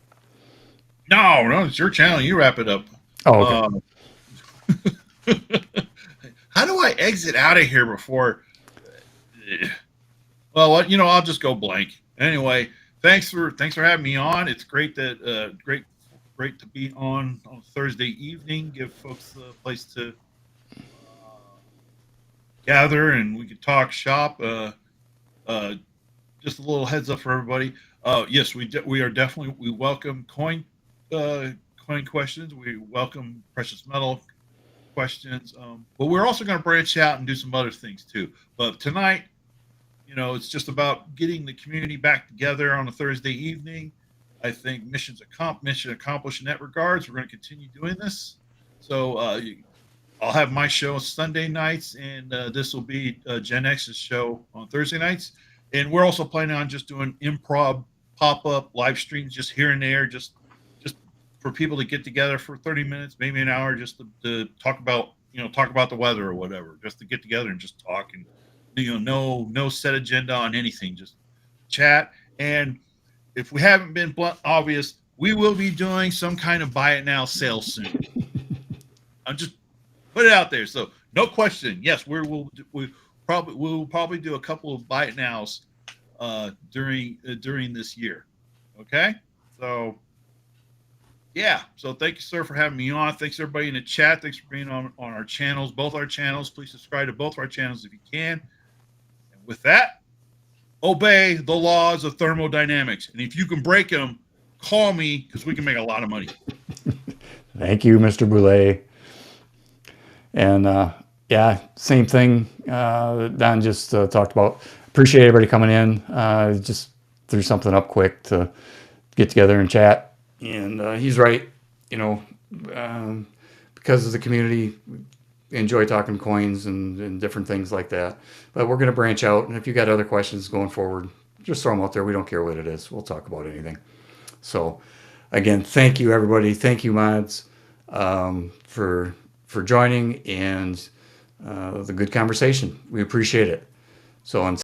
No, it's your channel. You wrap it up. Oh, okay. How do I exit out of here before? Well, I'll just go blank. Anyway, thanks for having me on. It's great that great to be on Thursday evening. Give folks a place to gather and we could talk shop. Just a little heads up for everybody. Yes, we are definitely, we welcome coin questions. We welcome precious metal questions. But we're also going to branch out and do some other things too. But tonight, it's just about getting the community back together on a Thursday evening. I think mission accomplished in that regards. We're going to continue doing this. So I'll have my show Sunday nights, and this will be Gen X's show on Thursday nights. And we're also planning on just doing improv pop-up live streams just here and there, just for people to get together for 30 minutes, maybe an hour, just to talk about the weather or whatever, just to get together and just talk, and no set agenda on anything, just chat. And if we haven't been obvious, we will be doing some kind of buy it now sale soon. I'm just put it out there. So no question. Yes, we'll probably do a couple of buy it nows during this year. Okay. So yeah. So thank you, sir, for having me on. Thanks everybody in the chat. Thanks for being on our channels, both our channels. Please subscribe to both our channels if you can. And with that, obey the laws of thermodynamics. And if you can break them, call me, because we can make a lot of money. Thank you, Mr. Boulay. And yeah, same thing Don just talked about. Appreciate everybody coming in. Just threw something up quick to get together and chat. And he's right, because of the community, we enjoy talking coins and different things like that. But we're going to branch out. And if you got other questions going forward, just throw them out there. We don't care what it is. We'll talk about anything. So again, thank you, everybody. Thank you, mods, for joining and the good conversation. We appreciate it. So